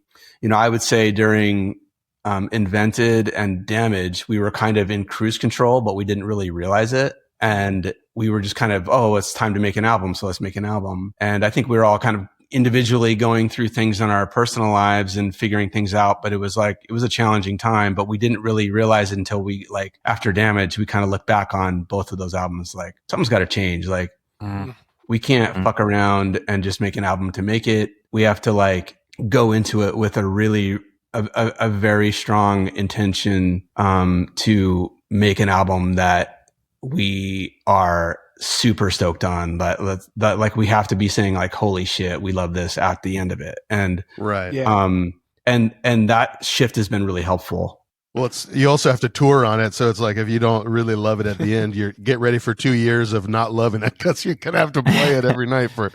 I would say during, Invented and Damage, we were kind of in cruise control, but we didn't really realize it. And we were just kind of, it's time to make an album. So let's make an album. And I think we were all kind of individually going through things in our personal lives and figuring things out. But it was a challenging time, but we didn't really realize it until we after Damage, we kind of look back on both of those albums, like something's got to change. Like we can't fuck around and just make an album to make it. We have to go into it with a very strong intention, to make an album that we are super stoked on, that we have to be saying holy shit, we love this at the end of it. And right. Yeah. And that shift has been really helpful. Well, you also have to tour on it. So it's like, if you don't really love it at the end, you get ready for 2 years of not loving it, because you're going to have to play it every night for,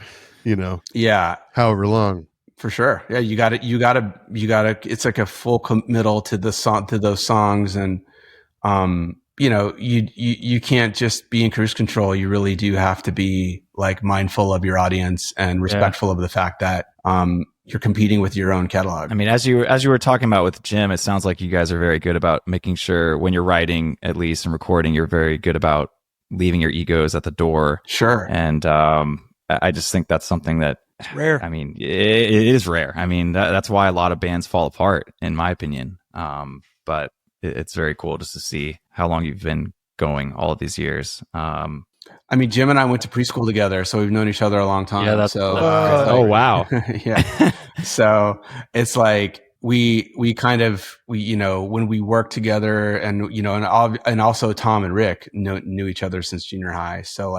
however long. For sure. Yeah. You gotta, it's like a full committal to those songs. And, you can't just be in cruise control. You really do have to be mindful of your audience and respectful of the fact that, you're competing with your own catalog. I mean, as you were talking about with Jim, it sounds like you guys are very good about making sure when you're writing, at least, and recording, you're very good about leaving your egos at the door. Sure. And I just think that's something that, it's rare. I mean, it is rare. I mean, that's why a lot of bands fall apart, in my opinion. But it's very cool just to see how long you've been going all of these years. I mean, Jim and I went to preschool together, so we've known each other a long time. Yeah, that's oh wow. Yeah. So it's we kind of when we worked together, and and also Tom and Rick knew each other since junior high. So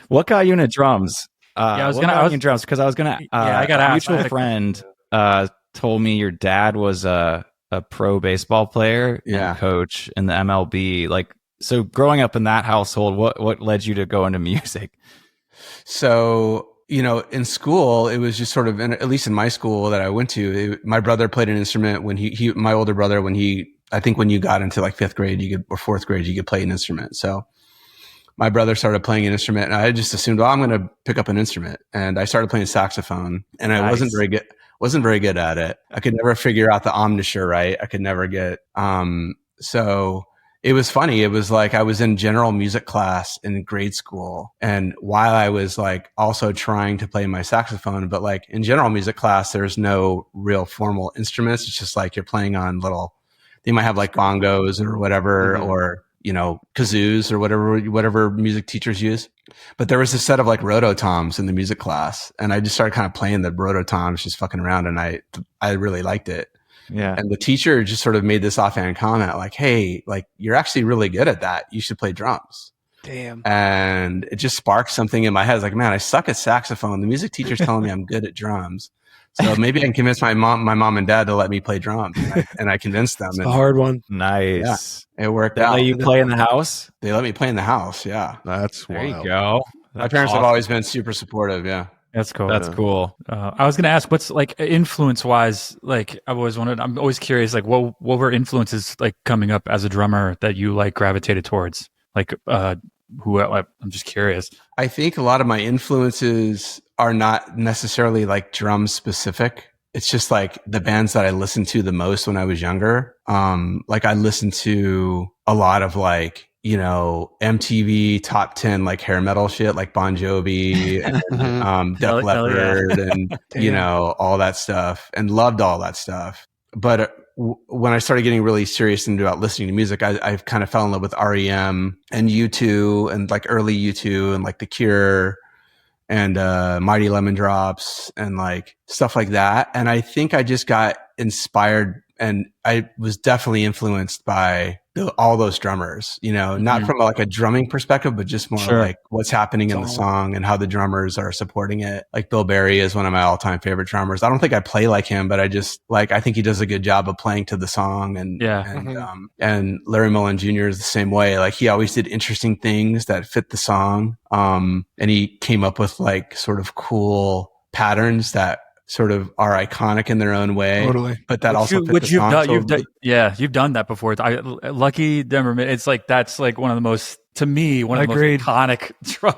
what got you into drums? I was gonna drums because I was gonna. I got a asked. mutual friend told me your dad was a pro baseball player and coach in the MLB. So growing up in that household, what led you to go into music? So, in school, it was just sort of, at least in my school that I went to, my brother played an instrument when my older brother, I think when you got into 5th grade, or 4th grade, you could play an instrument. So my brother started playing an instrument, and I just assumed, I'm going to pick up an instrument. And I started playing saxophone, and I wasn't very good at it. I could never figure out the embouchure right. I could never get, so it was funny. It was I was in general music class in grade school. And while I was also trying to play my saxophone, but in general music class, there's no real formal instruments. It's just you're playing on they might have bongos or whatever, or, kazoos or whatever music teachers use. But there was a set of rototoms in the music class. And I just started kind of playing the rototoms, just fucking around. And I really liked it. Yeah. And the teacher just sort of made this offhand comment hey, you're actually really good at that. You should play drums. Damn. And it just sparked something in my head. It's man, I suck at saxophone. The music teacher's telling me I'm good at drums. So maybe I can convince my mom and dad to let me play drums. And I convinced them. It's a hard one. Nice. Yeah, it worked out. They let you play in the house? They let me play in the house. Yeah. That's there wild. you go. My parents have always been super supportive. Yeah. That's cool. That's cool. I was going to ask, what's influence wise? I'm always curious, what were influences coming up as a drummer that you gravitated towards? I'm just curious. I think a lot of my influences are not necessarily drum specific. It's just the bands that I listened to the most when I was younger. I listened to a lot of MTV top 10 hair metal shit, Bon Jovi and Def Leppard and all that stuff, and loved all that stuff. But when I started getting really serious about listening to music, I kind of fell in love with REM and U2 and early U2 and The Cure and Mighty Lemon Drops and stuff like that. And I think I just got inspired, and I was definitely influenced by all those drummers, not from a drumming perspective, but just more what's happening in the song and how the drummers are supporting it. Bill Berry is one of my all-time favorite drummers. I don't think I play like him, but I just I think he does a good job of playing to the song. And Larry Mullen Jr. is the same way. He always did interesting things that fit the song. And he came up with sort of cool patterns that sort of are iconic in their own way. Totally. But that also fit the song. You've done that before. Lucky Denver. It's that's one of the most, to me, one of the most iconic drum.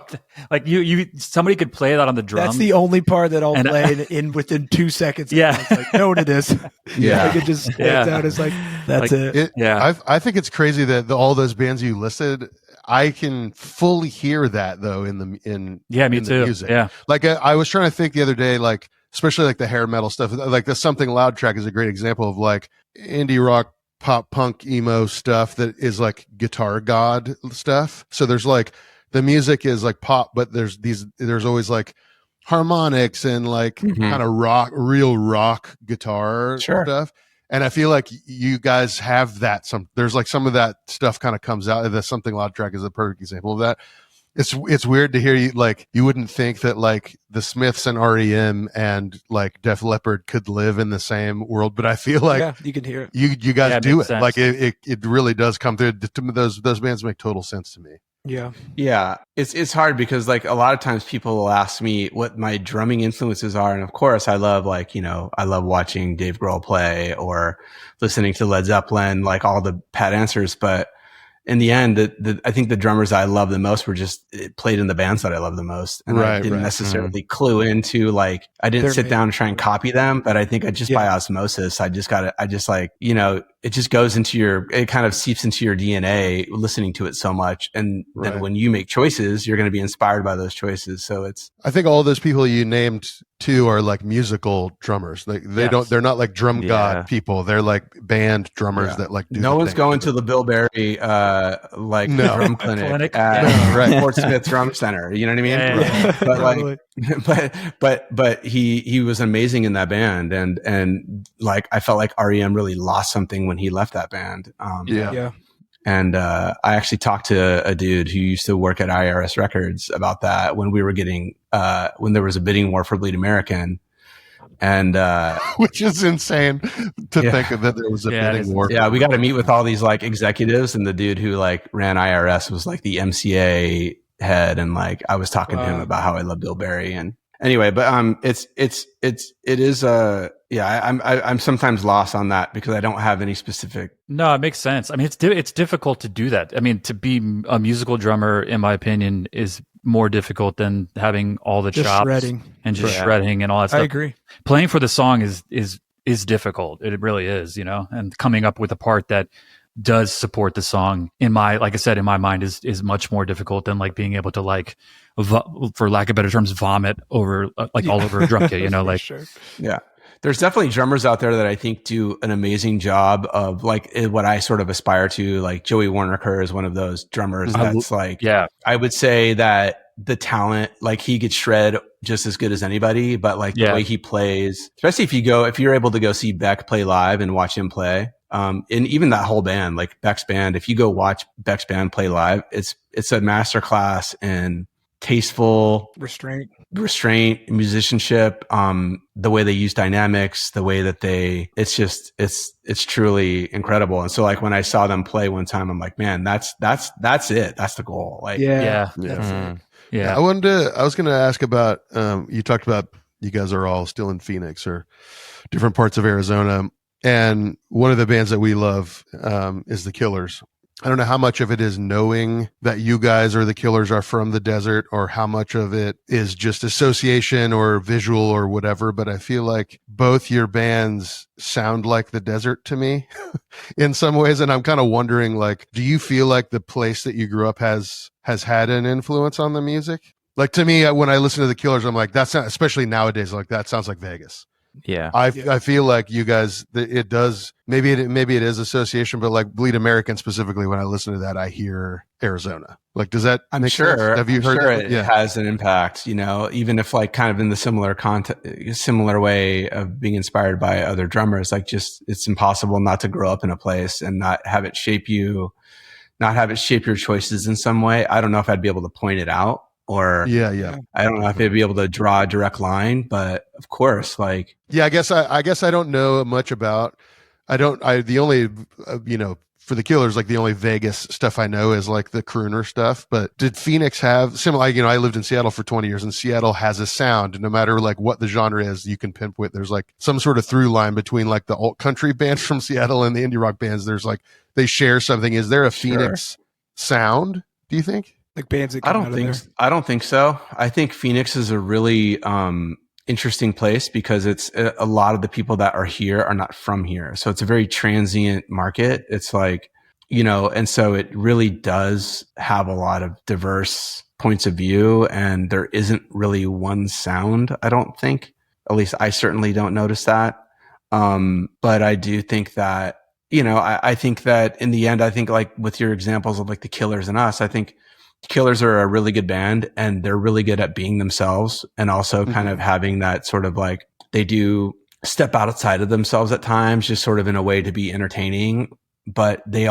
Somebody could play that on the drum. That's the only part that I'll play in within 2 seconds. Yeah. Know what it is. Yeah. It just stands out. It's that's it. I think it's crazy that all those bands you listed, I can fully hear that though in me the too. music. Yeah. Like I was trying to think the other day, like especially like the hair metal stuff, like the Something Loud track is a great example of like indie rock, pop punk, emo stuff that is like Guitar God stuff. So there's like the music is like pop, but there's always like harmonics and like kind of real rock guitar stuff. And I feel like you guys have that. There's like some of that stuff kind of comes out. The Something Loud track is a perfect example of that. It's weird to hear you, like, you wouldn't think that like the Smiths and REM and like Def Leppard could live in the same world, but I feel like you can hear it. You guys do it. Sense. Like it really does come through. Those bands make total sense to me. Yeah. It's hard because like a lot of times people will ask me what my drumming influences are. And of course I love I love watching Dave Grohl play or listening to Led Zeppelin, like all the pat answers. But in the end, I think the drummers I love the most were just played in the bands that I love the most. And I didn't necessarily clue into like, I didn't sit down and try and copy them, but I think I just by osmosis, it just goes into it kind of seeps into your DNA listening to it so much. And then when you make choices, you're going to be inspired by those choices. So I think all those people you named too are like musical drummers. They're not like drum god people. They're like band drummers that like do no one's going to the Bill Berry drum clinic at Fort Smith Drum Center. You know what I mean? But he was amazing in that band, and like I felt like REM really lost something when he left that band. And I actually talked to a dude who used to work at IRS Records about that when we were getting when there was a bidding war for Bleed American. And which is insane to think of that there was a bidding war. Yeah, we got to meet with all these like executives, and the dude who like ran IRS was like the MCA head, and like I was talking to him about how I love Bill Berry. And anyway, but I'm sometimes lost on that because I don't have any specific. No, it makes sense. I mean, it's difficult to do that. I mean, to be a musical drummer, in my opinion, is more difficult than having all the chops shredding. And just shredding and all that stuff. I agree. Playing for the song is difficult. It really is, and coming up with a part that does support the song like I said, in my mind is much more difficult than like being able to like, for lack of better terms, vomit over all over a drum kit, like. Sure. Yeah. There's definitely drummers out there that I think do an amazing job of like what I sort of aspire to. Like Joey Warnaker is one of those drummers that's like, I would say that the talent, like he gets shred just as good as anybody, but like the way he plays, especially if you're able to go see Beck play live and watch him play. And even that whole band, like Beck's band, if you go watch Beck's band play live, it's a masterclass in tasteful restraint, musicianship, the way they use dynamics, the way that it's truly incredible. And so like when I saw them play one time, I'm like, man, that's it. That's the goal. Like, yeah. I was going to ask about, you talked about you guys are all still in Phoenix or different parts of Arizona. And one of the bands that we love, is the Killers. I don't know how much of it is knowing that you guys or the Killers are from the desert or how much of it is just association or visual or whatever. But I feel like both your bands sound like the desert to me in some ways. And I'm kind of wondering, like, do you feel like the place that you grew up has had an influence on the music? Like to me, when I listen to the Killers, I'm like, that's not, especially nowadays, like that sounds like Vegas. Yeah. I feel like you guys, it does, maybe it is association, but like Bleed American specifically, when I listen to that, I hear Arizona. Like, does that make sense? Have you heard that? It has an impact, even if like kind of in the similar way of being inspired by other drummers, like just, it's impossible not to grow up in a place and not have it shape you, not have it shape your choices in some way. I don't know if I'd be able to point it out. Or I don't know if they'd be able to draw a direct line, but of course, like I guess I don't know much about. The only for the Killers, like the only Vegas stuff I know is like the crooner stuff. But did Phoenix have similar? I lived in Seattle for 20 years, and Seattle has a sound. No matter like what the genre is, you can pinpoint. There's like some sort of through line between like the alt country bands from Seattle and the indie rock bands. There's like they share something. Is there a Phoenix sound? Do you think? Like bands that I don't think so. I think Phoenix is a really interesting place because it's a lot of the people that are here are not from here. So it's a very transient market. It's like, and so it really does have a lot of diverse points of view, and there isn't really one sound, I don't think. At least I certainly don't notice that. But I do think that, I think that in the end, I think like with your examples of like the Killers and us, I think the Killers are a really good band, and they're really good at being themselves, and also kind of having that sort of like, they do step outside of themselves at times, just sort of in a way to be entertaining. But they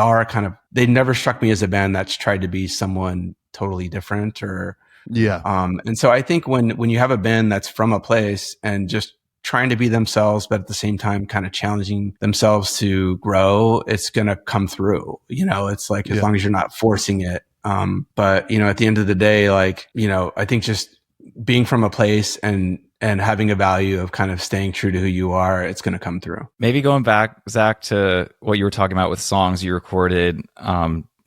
never struck me as a band that's tried to be someone totally different or, and so I think when you have a band that's from a place and just trying to be themselves, but at the same time kind of challenging themselves to grow, it's going to come through. It's like, as long as you're not forcing it. But at the end of the day, like, I think just being from a place and having a value of kind of staying true to who you are, it's going to come through. Maybe going back, Zach, to what you were talking about with songs you recorded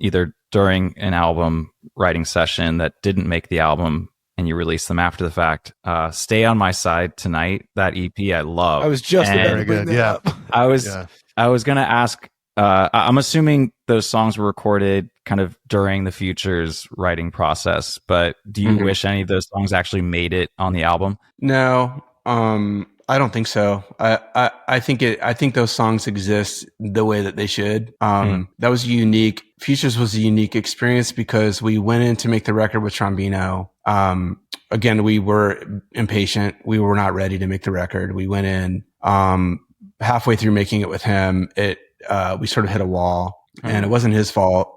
either during an album writing session that didn't make the album and you released them after the fact. Stay on My Side Tonight, that EP I love. I was just about to bring that up. I was going to ask, I'm assuming those songs were recorded kind of during the Futures writing process, but do you wish any of those songs actually made it on the album? No, I don't think so. I think those songs exist the way that they should. That was unique. Futures was a unique experience because we went in to make the record with Trombino. Again, we were impatient. We were not ready to make the record. We went in, halfway through making it with him. We sort of hit a wall, and it wasn't his fault,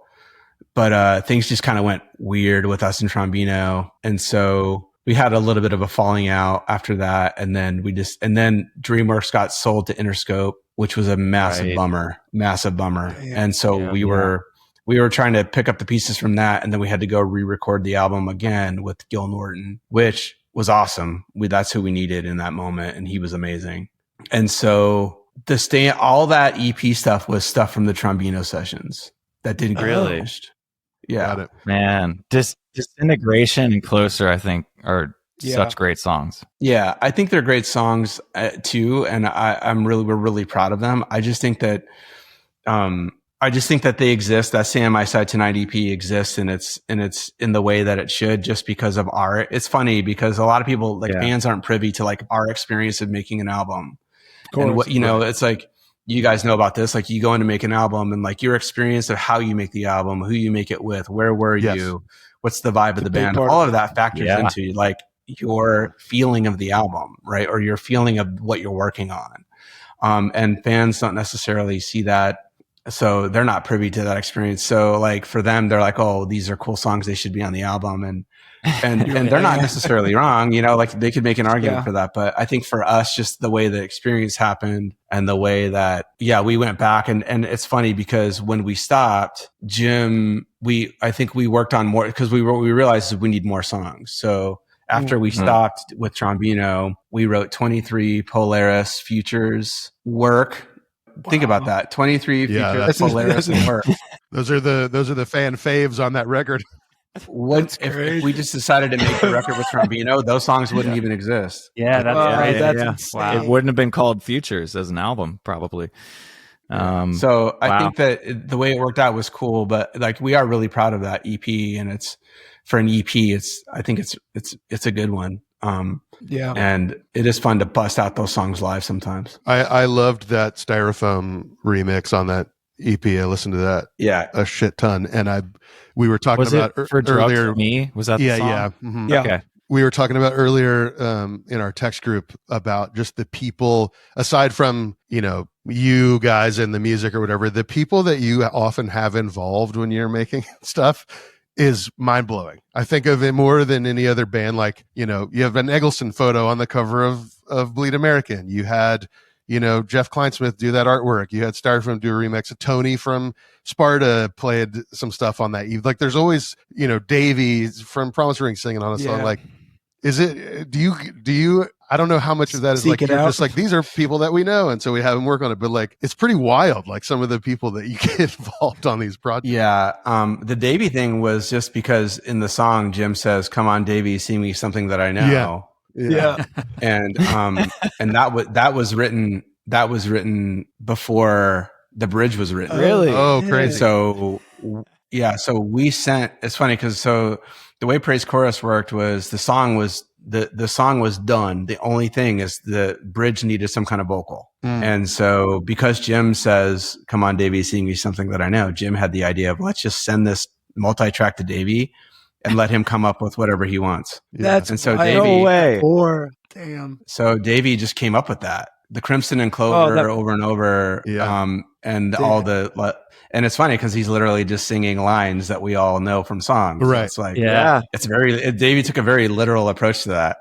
but things just kind of went weird with us and Trombino. And so we had a little bit of a falling out after that. And then DreamWorks got sold to Interscope, which was a massive bummer. And so we were trying to pick up the pieces from that. And then we had to go re-record the album again with Gil Norton, which was awesome. That's who we needed in that moment. And he was amazing. And so all that EP stuff was stuff from the Trombino sessions that didn't get published. Yeah. Got it. Man, Disintegration and Closer, I think, are such great songs. Yeah, I think they're great songs too, and we're really proud of them. I just think that they exist. That Stay on My Side Tonight EP exists, and it's in the way that it should, just because of it's funny because a lot of people fans aren't privy to like our experience of making an album. Of course, and it's like, you guys know about this. Like, you go in to make an album, and like your experience of how you make the album, who you make it with, where were you, what's the vibe of the band, all of that factors into like your feeling of the album, right? Or your feeling of what you're working on. And fans don't necessarily see that. So they're not privy to that experience. So like for them, they're like, oh, these are cool songs. They should be on the album. And they're not necessarily wrong, like they could make an argument for that. But I think for us, just the way the experience happened and the way that, we went back and it's funny because when we stopped, Jim, I think we worked on more because we realized we need more songs. So after we stopped with Trombino, we wrote 23 Polaris Futures work. Think about that. 23 Futures Polaris work. Those are the fan faves on that record. If we just decided to make the record with Trombino, those songs wouldn't even exist. Yeah, that's insane. Wow. It wouldn't have been called Futures as an album, probably. So I think that the way it worked out was cool, but like we are really proud of that EP, and it's for an EP. I think it's a good one. And it is fun to bust out those songs live sometimes. I loved that Styrofoam remix on that EP. I listened to that a shit ton, and we were talking about for Drugs earlier. For Me, was that the song? Okay. We were talking about earlier in our text group about just the people, aside from you guys and the music or whatever, the people that you often have involved when you're making stuff is mind blowing. I think of it more than any other band. Like, you have an Eggleston photo on the cover of Bleed American. You had, Jeff Kleinsmith do that artwork. You had Styrofoam do a remix. Tony from Sparta played some stuff on that. Like, there's always, Davey from Promise Ring singing on a song. Like, do you, I don't know how much of that is like, you're just like, these are people that we know. And so we have them work on it, but like, it's pretty wild. Like some of the people that you get involved on these projects. Yeah. The Davey thing was just because in the song, Jim says, "Come on, Davey, sing me something that I know." Yeah. And that was written before the bridge was written. Really? Oh, crazy. So yeah, so we sent. It's funny because so the way Praise Chorus worked was the song was done. The only thing is the bridge needed some kind of vocal. And so because Jim says, "Come on, Davey, sing me something that I know," Jim had the idea of let's just send this multi-track to Davey and let him come up with whatever he wants. That's and so wild. Davey, No way. Damn. So Davey just came up with that. The Crimson and Clover over and over. Yeah. And all the, and it's funny because he's literally just singing lines that we all know from songs. Right. So it's like, Yeah. it's Davey took a very literal approach to that.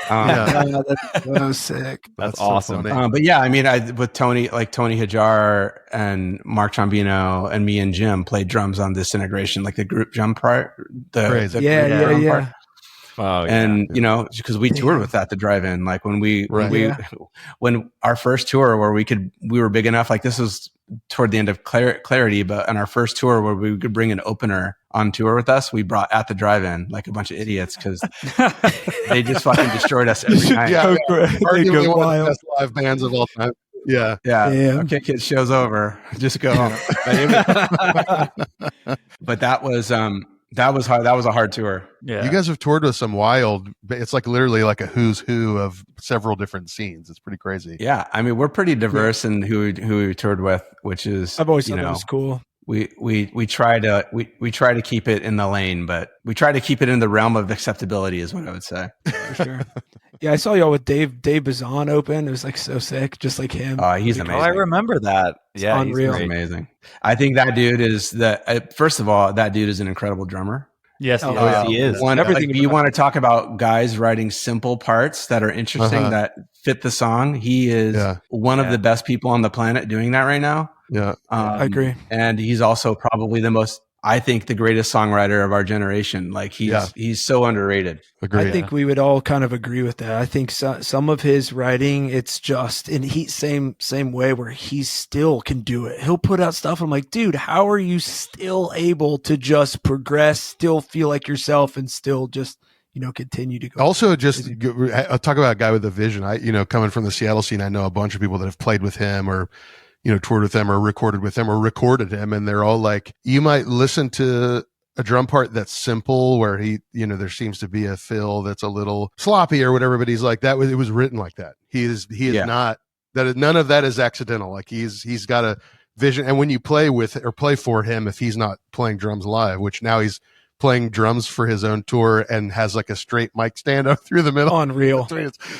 That's so sick. That's so awesome. funny. But yeah, I mean, with Tony Hajar and Mark Trombino and me and Jim played drums on Disintegration, like the group drum part. Crazy. Yeah. Drum part. Oh, yeah. And you know, because we toured with that, the drive-in, like when our first tour where we were big enough, like this was toward the end of Clarity, but on our first tour where we could bring an opener on tour with us, we brought At the Drive-In like a bunch of idiots because they just fucking destroyed us every night. Yeah, They arguably go one of the wild. best live bands of all time. Yeah. Yeah. Damn. Okay, kids, show's over. Just go home. But that was hard. That was a hard tour. Yeah. You guys have toured with some wild, it's like literally like a who's who of several different scenes. It's pretty crazy. Yeah. I mean, we're pretty diverse in who we toured with, which is, I've always thought that was cool. we try to keep it in the lane, but we try to keep it in the realm of acceptability is what I would say. For sure. Yeah, I saw y'all with Dave Bazan open. It was like so sick, just like him. He's Oh, amazing. I remember that. Yeah, unreal. He's amazing. I think that dude is first of all, that dude is an incredible drummer. Yes, he is. Everything you want to talk about guys writing simple parts that are interesting that fit the song. He is one of the best people on the planet doing that right now. Yeah. I agree. And he's also probably the greatest songwriter of our generation. Like he's so underrated. Agreed. I think we would all kind of agree with that. I think some of his writing, it's just, and he same way where he still can do it. He'll put out stuff. I'm like, dude, how are you still able to just progress, still feel like yourself, and still just, continue to go? Also, just I'll talk about a guy with a vision. Coming from the Seattle scene, I know a bunch of people that have played with him or toured with him or recorded with him or recorded him. And they're all like, you might listen to a drum part that's simple where he, there seems to be a fill that's a little sloppy or whatever, but he's like, it was written like that. He is not, none of that is accidental. Like he's got a vision. And when you play with or play for him, if he's not playing drums live, which now he's playing drums for his own tour and has like a straight mic stand up through the middle. Unreal.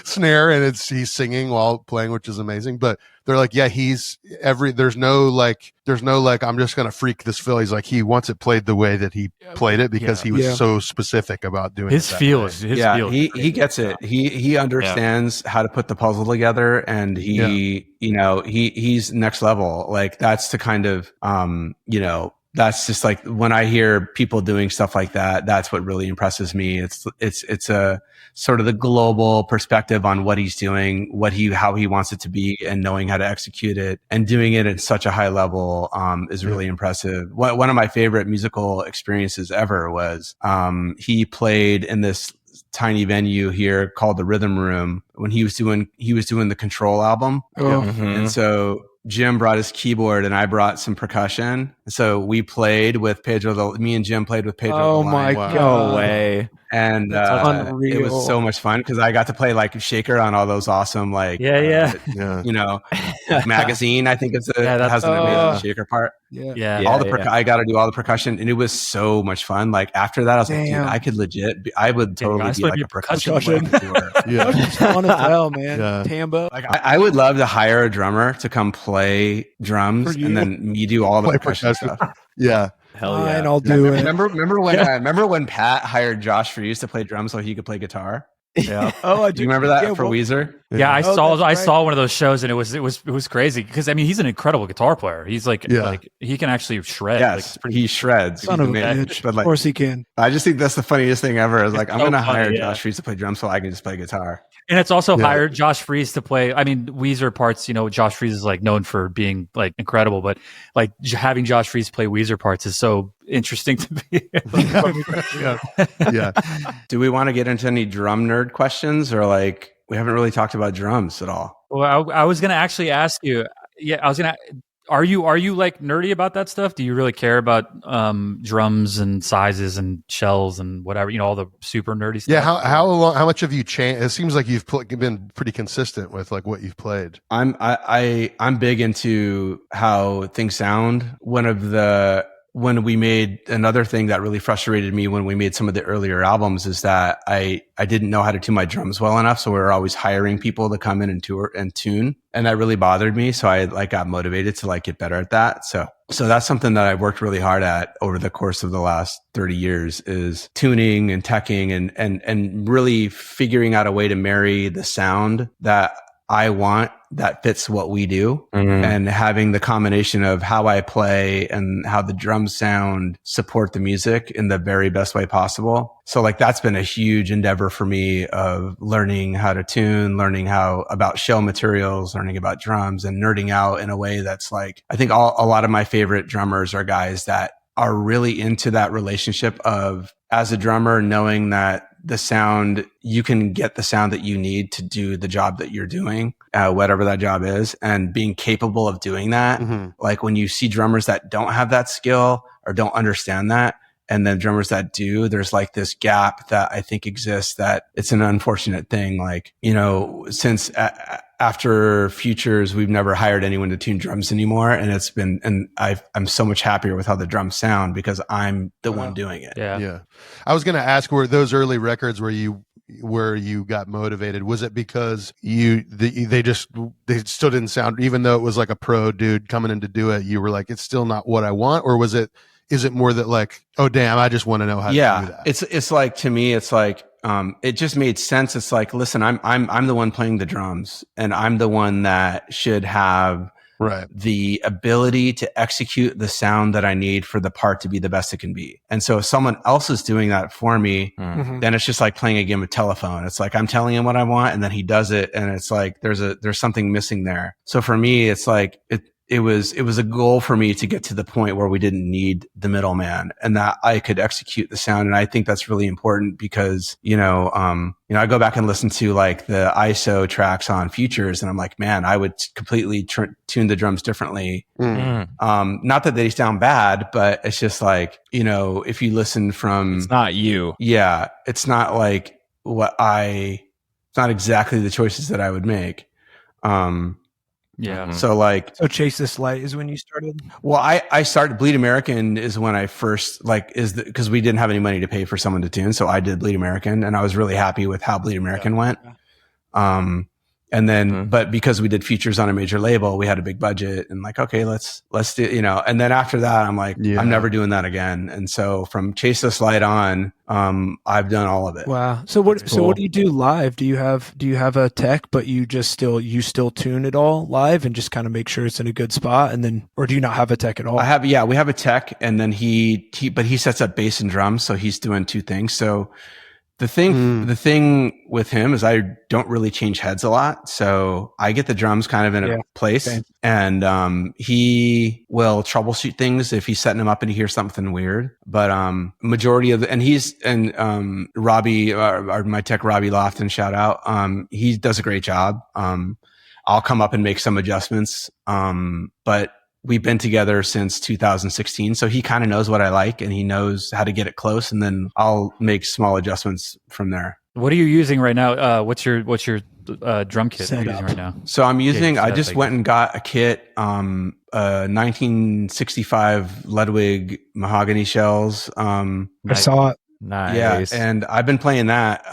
Snare, and he's singing while playing, which is amazing. But they're like, yeah, there's no like, I'm just going to freak this fill. He's like, he wants it played the way that he played it because he was so specific about doing his it. feel. He gets it. He understands how to put the puzzle together, and he's next level. Like that's the kind of, that's just like when I hear people doing stuff like that, that's what really impresses me. It's a sort of the global perspective on what he's doing, how he wants it to be, and knowing how to execute it and doing it at such a high level, is really impressive. One of my favorite musical experiences ever was, he played in this tiny venue here called the Rhythm Room when he was doing the Control album. And so Jim brought his keyboard and I brought some percussion. So we played with me and Jim played with Pedro. Oh my God. No way. And it was so much fun because I got to play like shaker on all those awesome magazine. I think has an amazing shaker part. I got to do all the percussion, and it was so much fun. Like after that, I was like, dude, I would totally be like a percussion player. It's fun as hell, man. Tambo. Like I would love to hire a drummer to come play drums and then me do all the percussion stuff. Yeah. Hell yeah. And I'll do it. Remember when Pat hired Josh Freese to play drums so he could play guitar? Yeah. Oh, I do. Do you remember that for Weezer? Yeah, I saw one of those shows, and it was crazy because I mean he's an incredible guitar player. He's like he can actually shred. Yes, he shreds. Son of a bitch. But of course he can. I just think that's the funniest thing ever. Is like I'm gonna hire Josh Freese to play drums so I can just play guitar. And it's also hired Josh Freese to play. I mean, Weezer parts. Josh Freese is like known for being like incredible, but like having Josh Freese play Weezer parts is so interesting to me. Yeah. Do we want to get into any drum nerd questions, or like we haven't really talked about drums at all? Well, I was going to actually ask you. Yeah, I was going to. Are you like nerdy about that stuff? Do you really care about drums and sizes and shells and whatever, all the super nerdy stuff? Yeah, how much have you changed? It seems like you've been pretty consistent with like what you've played. I'm big into how things sound. When we made another thing that really frustrated me when we made some of the earlier albums is that I didn't know how to tune my drums well enough. So we were always hiring people to come in and tune. And that really bothered me. So I got motivated to get better at that. So that's something that I worked really hard at over the course of the last 30 years is tuning and teching and really figuring out a way to marry the sound that I want that fits what we do, and having the combination of how I play and how the drums sound support the music in the very best way possible. So that's been a huge endeavor for me of learning how to tune, learning about shell materials, learning about drums, and nerding out in a way that's I think a lot of my favorite drummers are guys that are really into that relationship of, as a drummer, knowing that the sound, you can get the sound that you need to do the job that you're doing, whatever that job is, and being capable of doing that. When you see drummers that don't have that skill or don't understand that, and then drummers that do, there's this gap that I think exists, that it's an unfortunate thing. Since after Futures, we've never hired anyone to tune drums anymore. And I'm so much happier with how the drums sound because I'm the one doing it. Yeah. I was going to ask, were those early records where you got motivated, was it because they still didn't sound, even though it was a pro dude coming in to do it, you were it's still not what I want? Or is it more that oh damn, I just want to know how to do that? It's to me, it's it just made sense. It's listen, I'm the one playing the drums, and I'm the one that should have the ability to execute the sound that I need for the part to be the best it can be. And so if someone else is doing that for me, then it's just playing a game of telephone. It's I'm telling him what I want, and then he does it, and it's there's something missing there. So for me, it's it was a goal for me to get to the point where we didn't need the middleman and that I could execute the sound. And I think that's really important because, I go back and listen to the ISO tracks on Futures, and I'm man, I would completely tune the drums differently. Not that they sound bad, but it's just if you listen from, it's not you. Yeah. It's not it's not exactly the choices that I would make. Yeah. So Chase This Light is when you started? Well, I started Bleed American is when I first because we didn't have any money to pay for someone to tune. So I did Bleed American, and I was really happy with how Bleed American went. And then, but because we did Features on a major label, we had a big budget and okay, let's do, and then after that, I'm I'm never doing that again. And so from Chase This Light on, I've done all of it. Wow. So what do you do live? Do you have a tech, but you still tune it all live and just kind of make sure it's in a good spot? And then, or do you not have a tech at all? We have a tech, and then he sets up bass and drums. So he's doing two things. So the thing with him is I don't really change heads a lot. So I get the drums kind of in a place, and he will troubleshoot things if he's setting them up and he hears something weird. But majority of Robbie, my tech Robbie Lofton, shout out. He does a great job. I'll come up and make some adjustments. But we've been together since 2016. So he kind of knows what I like, and he knows how to get it close. And then I'll make small adjustments from there. What are you using right now? What's your drum kit you're using right now? So I just went and got a kit, 1965 Ludwig mahogany shells. I saw it. Nice. Yeah, and I've been playing that.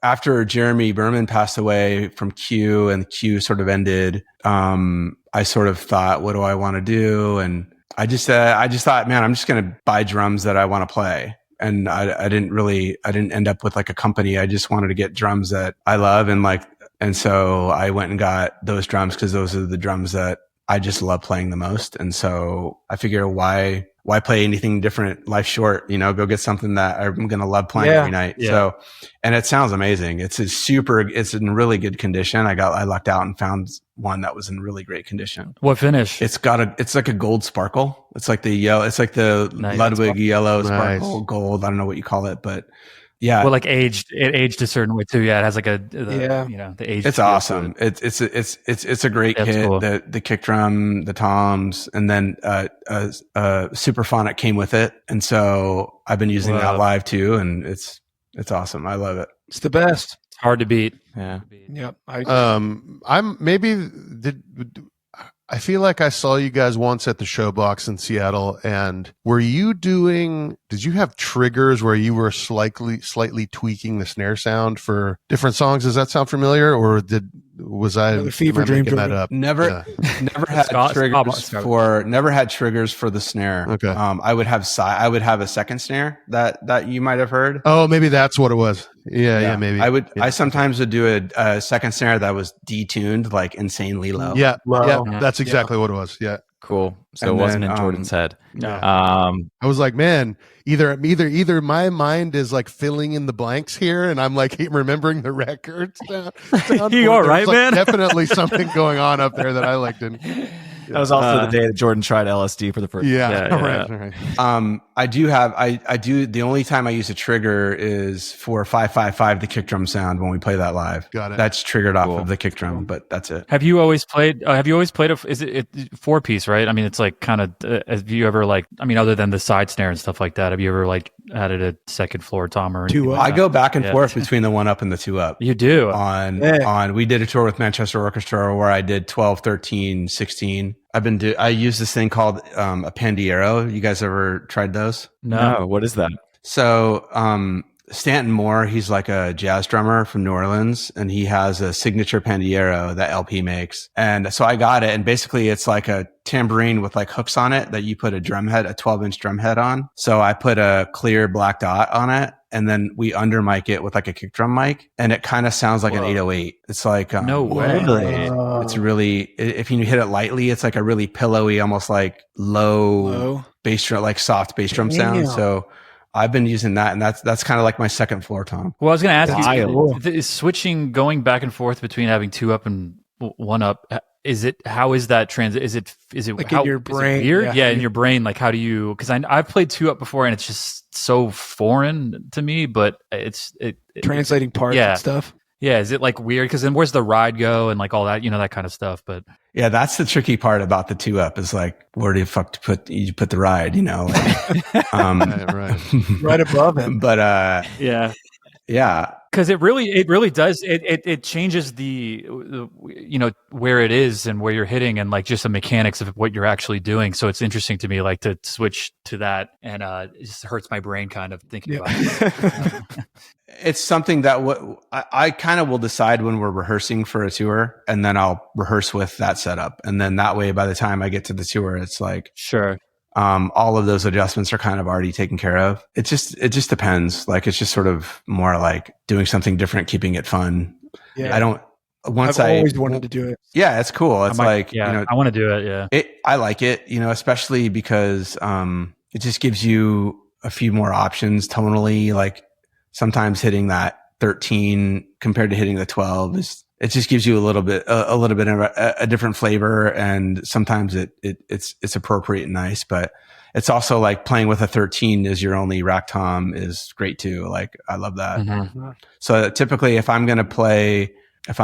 After Jeremy Berman passed away from Q and Q sort of ended, I sort of thought, what do I want to do? And I just thought, man, I'm just going to buy drums that I want to play. And I didn't end up with a company. I just wanted to get drums that I love. And so I went and got those drums because those are the drums that I just love playing the most. And so I figure why play anything different? Life's short, go get something that I'm going to love playing every night. Yeah. So, and it sounds amazing. It's in really good condition. I lucked out and found one that was in really great condition. What finish? It's like a gold sparkle. It's like the yellow, it's like the Ludwig yellow sparkle gold. I don't know what you call it, but Yeah. Well, like it aged a certain way too. Yeah, it has like the age. It's awesome. It's a great kit. Cool. The kick drum, the toms, and then Superphonic came with it, and so I've been using that live too, and it's awesome. I love it. It's the best. It's hard to beat. Yeah. Yep. I feel like I saw you guys once at the Showbox in Seattle, and did you have triggers where you were slightly tweaking the snare sound for different songs? Does that sound familiar, or was I Fever Dream that up? Never had triggers for the snare. Okay. I would have a second snare that you might have heard. Oh, maybe that's what it was. Yeah, maybe. I sometimes would do a second snare that was detuned, like insanely low. Yeah, that's exactly what it was. Yeah. Cool. So it wasn't in Jordan's head. No. I was like, man, either my mind is like filling in the blanks here, and I'm like remembering the records. You all right, man? Definitely something going on up there that I like didn't. That was also the day that Jordan tried LSD for the first time. Yeah. Right. I do. The only time I use a trigger is for 555, the kick drum sound when we play that live. Got it. That's triggered off of the kick drum, but that's it. Have you always played? Is it 4-piece, right? I mean, it's like kind of. Have you ever other than the side snare and stuff like that, have you ever like added a second floor tom or anything? I go back and forth between the 1-up and the 2-up. You do we did a tour with Manchester Orchestra where I did 12, 13, 16. I use this thing called a Pandiero. You guys ever tried those? No. What is that? So Stanton Moore, he's like a jazz drummer from New Orleans, and he has a signature Pandiero that LP makes. And so I got it, and basically it's like a tambourine with like hooks on it that you put a 12-inch drum head on. So I put a clear black dot on it, and then we under mic it with like a kick drum mic, and it kind of sounds like an 808. It's like no way. It's really, if you hit it lightly, it's like a really pillowy, almost like low bass drum, like soft bass drum sound. So I've been using that, and that's kind of like my second floor tom. Well, I was going to ask you, is switching, going back and forth between having 2-up and 1-up, how is that transit? Is it like in your brain? Weird? Yeah, in your brain. Like, how do you, because I've played 2-up before, and it's just so foreign to me, but it's translating parts and stuff. Yeah, is it like weird? Because then where's the ride go and like all that, that kind of stuff. But yeah, that's the tricky part about the 2-up is like, where do you put the ride? Right above it. But yeah. Because it really does. It changes the where it is and where you're hitting and like just the mechanics of what you're actually doing. So it's interesting to me like to switch to that, and it just hurts my brain kind of thinking about it. It's something that I kind of will decide when we're rehearsing for a tour, and then I'll rehearse with that setup, and then that way by the time I get to the tour, it's like sure. All of those adjustments are kind of already taken care of. It just depends. Like, it's just sort of more like doing something different, keeping it fun. Yeah. I've always wanted to do it. Yeah, it's cool. It's I want to do it. Yeah. I like it, especially because, it just gives you a few more options tonally. Like sometimes hitting that 13 compared to hitting the 12 it just gives you a little bit of a different flavor, and sometimes it's appropriate and nice, but it's also like playing with a 13 as your only rack tom is great too. Like, I love that. Mm-hmm. So typically if I'm going to play with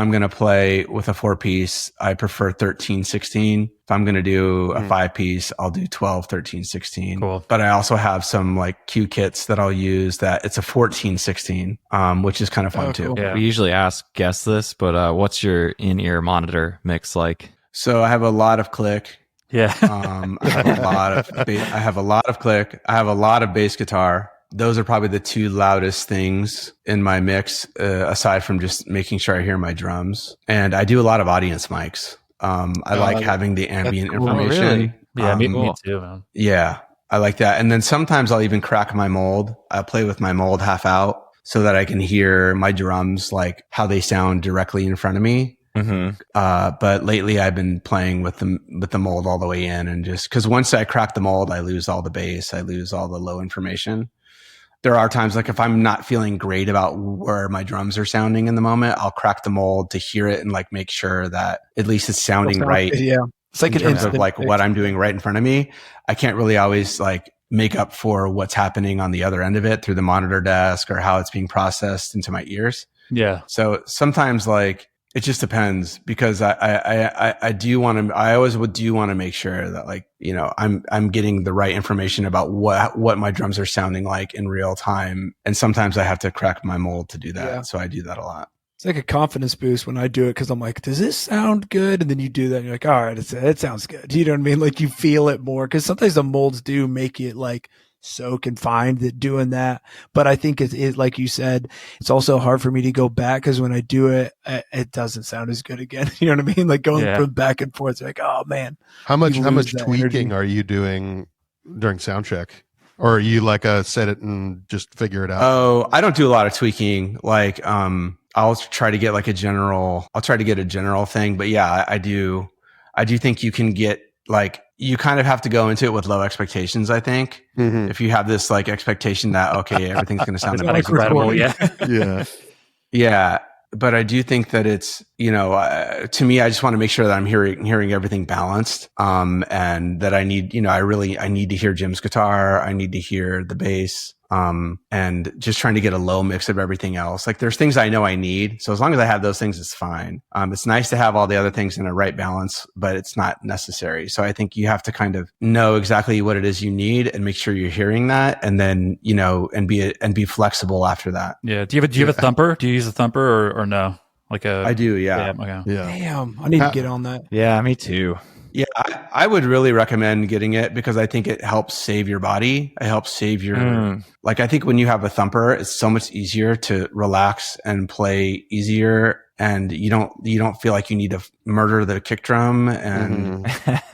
a 4-piece, I prefer 13, 16. If I'm going to do a 5-piece, I'll do 12, 13, 16. Cool. But I also have some like Q kits that I'll use that it's a 14, 16, which is kind of fun too. Cool. Yeah. We usually ask guests this, but what's your in-ear monitor mix like? So I have a lot of click. Yeah. I have a lot of click. I have a lot of bass guitar. Those are probably the two loudest things in my mix, aside from just making sure I hear my drums. And I do a lot of audience mics. I like having the ambient information. Yeah, me too, man. Yeah, I like that. And then sometimes I'll even crack my mold. I'll play with my mold half out so that I can hear my drums, like how they sound directly in front of me. Mm-hmm. But lately I've been playing with the mold all the way in, and just because once I crack the mold, I lose all the bass, I lose all the low information. There are times like if I'm not feeling great about where my drums are sounding in the moment, I'll crack the mold to hear it and like make sure that at least it's sounding right. Yeah. It's like in terms of like what I'm doing right in front of me. I can't really always like make up for what's happening on the other end of it through the monitor desk or how it's being processed into my ears. Yeah. So sometimes like it just depends, because I always do want to make sure that like, I'm getting the right information about what my drums are sounding like in real time. And sometimes I have to crack my mold to do that. Yeah. So I do that a lot. It's like a confidence boost when I do it, because I'm like, does this sound good? And then you do that and you're like, all right, it sounds good. You know what I mean? Like you feel it more, because sometimes the molds do make it like so confined that doing that. But I think it like you said, it's also hard for me to go back, because when I do it, it doesn't sound as good again. You know what I mean? Like going from back and forth, like, oh man. How much tweaking are you doing during sound check? Or are you like set it and just figure it out? Oh, I don't do a lot of tweaking. Like, I'll try to get a general thing. But yeah, I do think you can get like, you kind of have to go into it with low expectations. I think if you have this like expectation that, okay, everything's going to sound incredible. Yeah. Yeah. Yeah. But I do think that it's, to me, I just want to make sure that I'm hearing everything balanced. And that I need to hear Jim's guitar. I need to hear the bass. And just trying to get a low mix of everything else. Like there's things I know I need. So as long as I have those things, it's fine. It's nice to have all the other things in a right balance, but it's not necessary. So I think you have to kind of know exactly what it is you need and make sure you're hearing that. And then, and be flexible after that. Yeah. Do you have a thumper? Do you use a thumper or no? I do. Yeah. Okay. Yeah. Damn. I need to get on that. Yeah, me too. Yeah, I would really recommend getting it, because I think it helps save your body. It helps save your, like, I think when you have a thumper, it's so much easier to relax and play easier. And you don't feel like you need to murder the kick drum. And,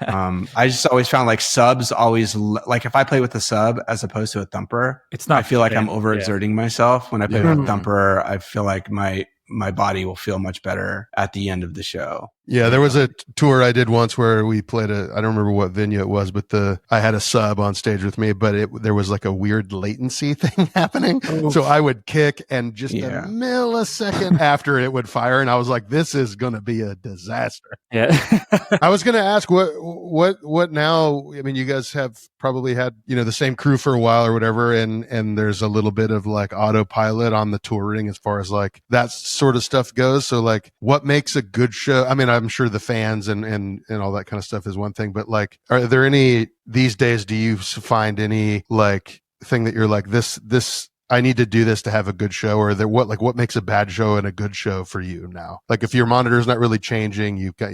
I just always found like subs always, like if I play with a sub as opposed to a thumper, I feel like I'm overexerting myself. When I play with a thumper, I feel like my body will feel much better at the end of the show. Yeah, there was a tour I did once where we played I don't remember what venue it was, but I had a sub on stage with me, but there was like a weird latency thing happening. Oh. So I would kick and just a millisecond after it would fire. And I was like, this is going to be a disaster. Yeah. I was going to ask what now? I mean, you guys have probably had, the same crew for a while or whatever. And there's a little bit of like autopilot on the touring as far as like that sort of stuff goes. So like what makes a good show? I mean, I'm sure the fans and all that kind of stuff is one thing, but like, are there any these days, do you find any like thing that you're like, this, I need to do this to have a good show, or what makes a bad show and a good show for you now? Like if your monitor's not really changing, you've got,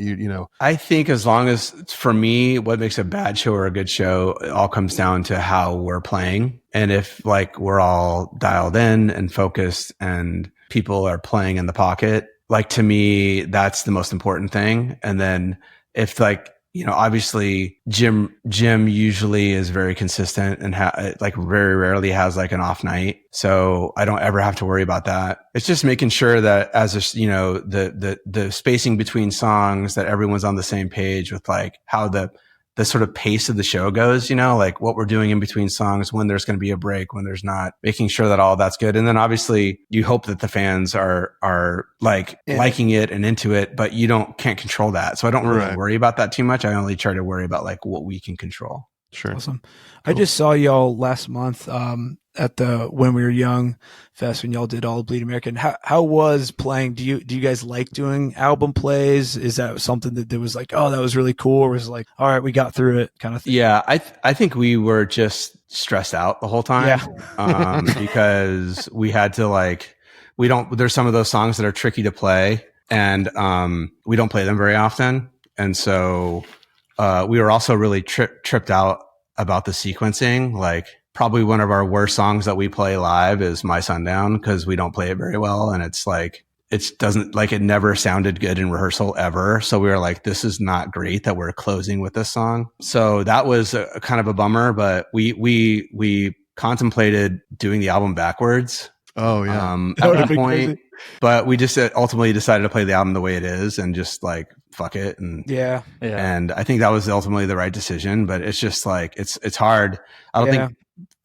I think as long as, for me, what makes a bad show or a good show, it all comes down to how we're playing. And if like we're all dialed in and focused and people are playing in the pocket, like to me, that's the most important thing. And then if like, obviously Jim usually is very consistent and like very rarely has like an off night. So I don't ever have to worry about that. It's just making sure that as the spacing between songs, that everyone's on the same page with like how the sort of pace of the show goes, like what we're doing in between songs, when there's going to be a break, when there's not, making sure that all that's good. And then obviously you hope that the fans are like liking it and into it, but you can't control that. So I don't really worry about that too much. I only try to worry about like what we can control. Sure. Awesome. Cool. I just saw y'all last month, at the When We Were Young Fest, when y'all did all Bleed American. How was playing? Do you guys like doing album plays? Is that something that was like, oh, that was really cool? Or was it like, all right, we got through it kind of thing? Yeah. I think we were just stressed out the whole time. Yeah. Because we had to like, there's some of those songs that are tricky to play, and, we don't play them very often. And so, we were also really tripped out about the sequencing. Like probably one of our worst songs that we play live is My Sundown, because we don't play it very well. And it's like, it never sounded good in rehearsal ever. So we were like, this is not great that we're closing with this song. So that was a kind of a bummer, but we contemplated doing the album backwards. Oh yeah. At one point, but we just ultimately decided to play the album the way it is and just like, fuck it. And and I think that was ultimately the right decision, but it's just like, it's hard. I don't think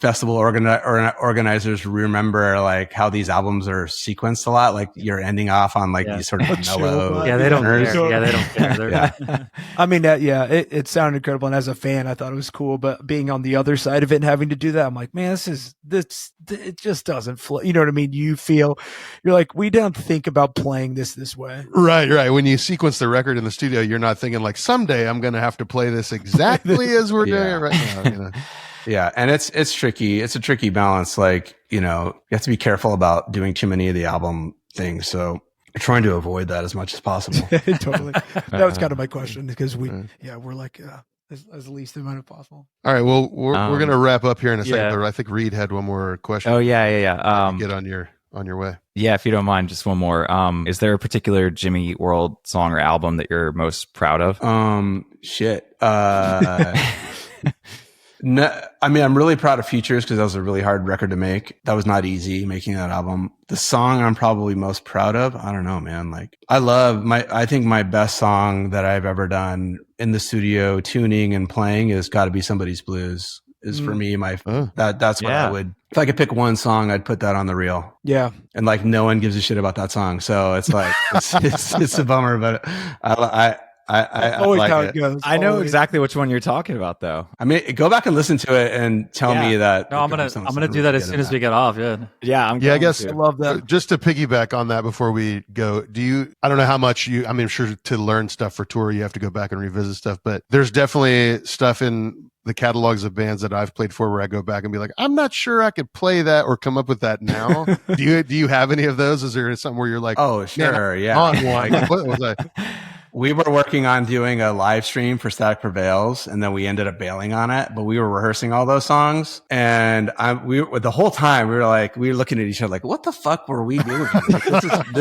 festival organizers remember like how these albums are sequenced a lot. Like you're ending off on like these sort of mellow. Yeah, they don't care. bangers. Yeah, they don't care. Yeah. I mean, it sounded incredible, and as a fan, I thought it was cool. But being on the other side of it and having to do that, I'm like, man, it just doesn't flow. You know what I mean? You're like, we don't think about playing this way. Right. When you sequence the record in the studio, you're not thinking like someday I'm going to have to play this exactly as we're doing it right now. You know? Yeah, and it's tricky. It's a tricky balance. Like, you have to be careful about doing too many of the album things. So trying to avoid that as much as possible. Totally. That was kind of my question because we're like as least amount of possible. All right. Well, we're going to wrap up here in a second, yeah. but I think Reed had one more question. Oh yeah. Get on your way. Yeah, if you don't mind, just one more. Is there a particular Jimmy Eat World song or album that you're most proud of? No, I mean, I'm really proud of Futures because that was a really hard record to make. That was not easy making that album. The song I'm probably most proud of, I don't know, man. Like I think my best song that I've ever done in the studio tuning and playing is Gotta Be Somebody's Blues is for me. That's what I would, if I could pick one song, I'd put that on the reel. Yeah. And like no one gives a shit about that song. So it's like, it's a bummer, but I always like how it. it goes. I know Always. exactly which one you're talking about, though. I mean, go back and listen to it and tell me that. No, I'm gonna do that as soon as we get off. Yeah. I guess I love that. Just to piggyback on that before we go, I don't know how much I'm sure to learn stuff for tour, you have to go back and revisit stuff, but there's definitely stuff in the catalogs of bands that I've played for where I go back and be like, I'm not sure I could play that or come up with that now. Do you have any of those? Is there something where you're like, oh, sure. Yeah. On one. Like, what was I? We were working on doing a live stream for Static Prevails, and then we ended up bailing on it. But we were rehearsing all those songs, and the whole time we were looking at each other like, "What the fuck were we doing? Like,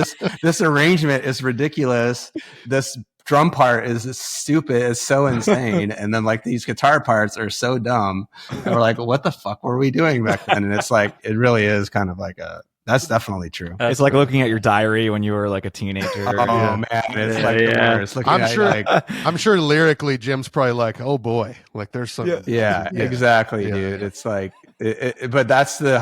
this arrangement is ridiculous. This drum part is stupid. It's so insane, and then like these guitar parts are so dumb." And we're like, "What the fuck were we doing back then?" And it's like it really is kind of like that's definitely true. It's like looking at your diary when you were like a teenager. Oh man, it's like the worst. I'm sure lyrically Jim's probably like, oh boy, like there's some. Yeah, exactly, dude. It's like, but that's the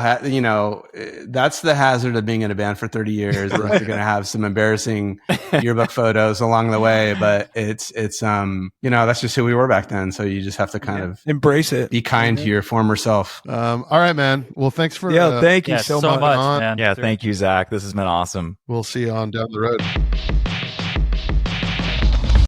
hazard of being in a band for 30 years. Right. You're going to have some embarrassing yearbook photos along the way, but it's that's just who we were back then. So you just have to kind of embrace it, be kind to your former self. All right, man. Well, thanks for thank you so much, man. Yeah, thank you, Zach. This has been awesome. We'll see you on down the road.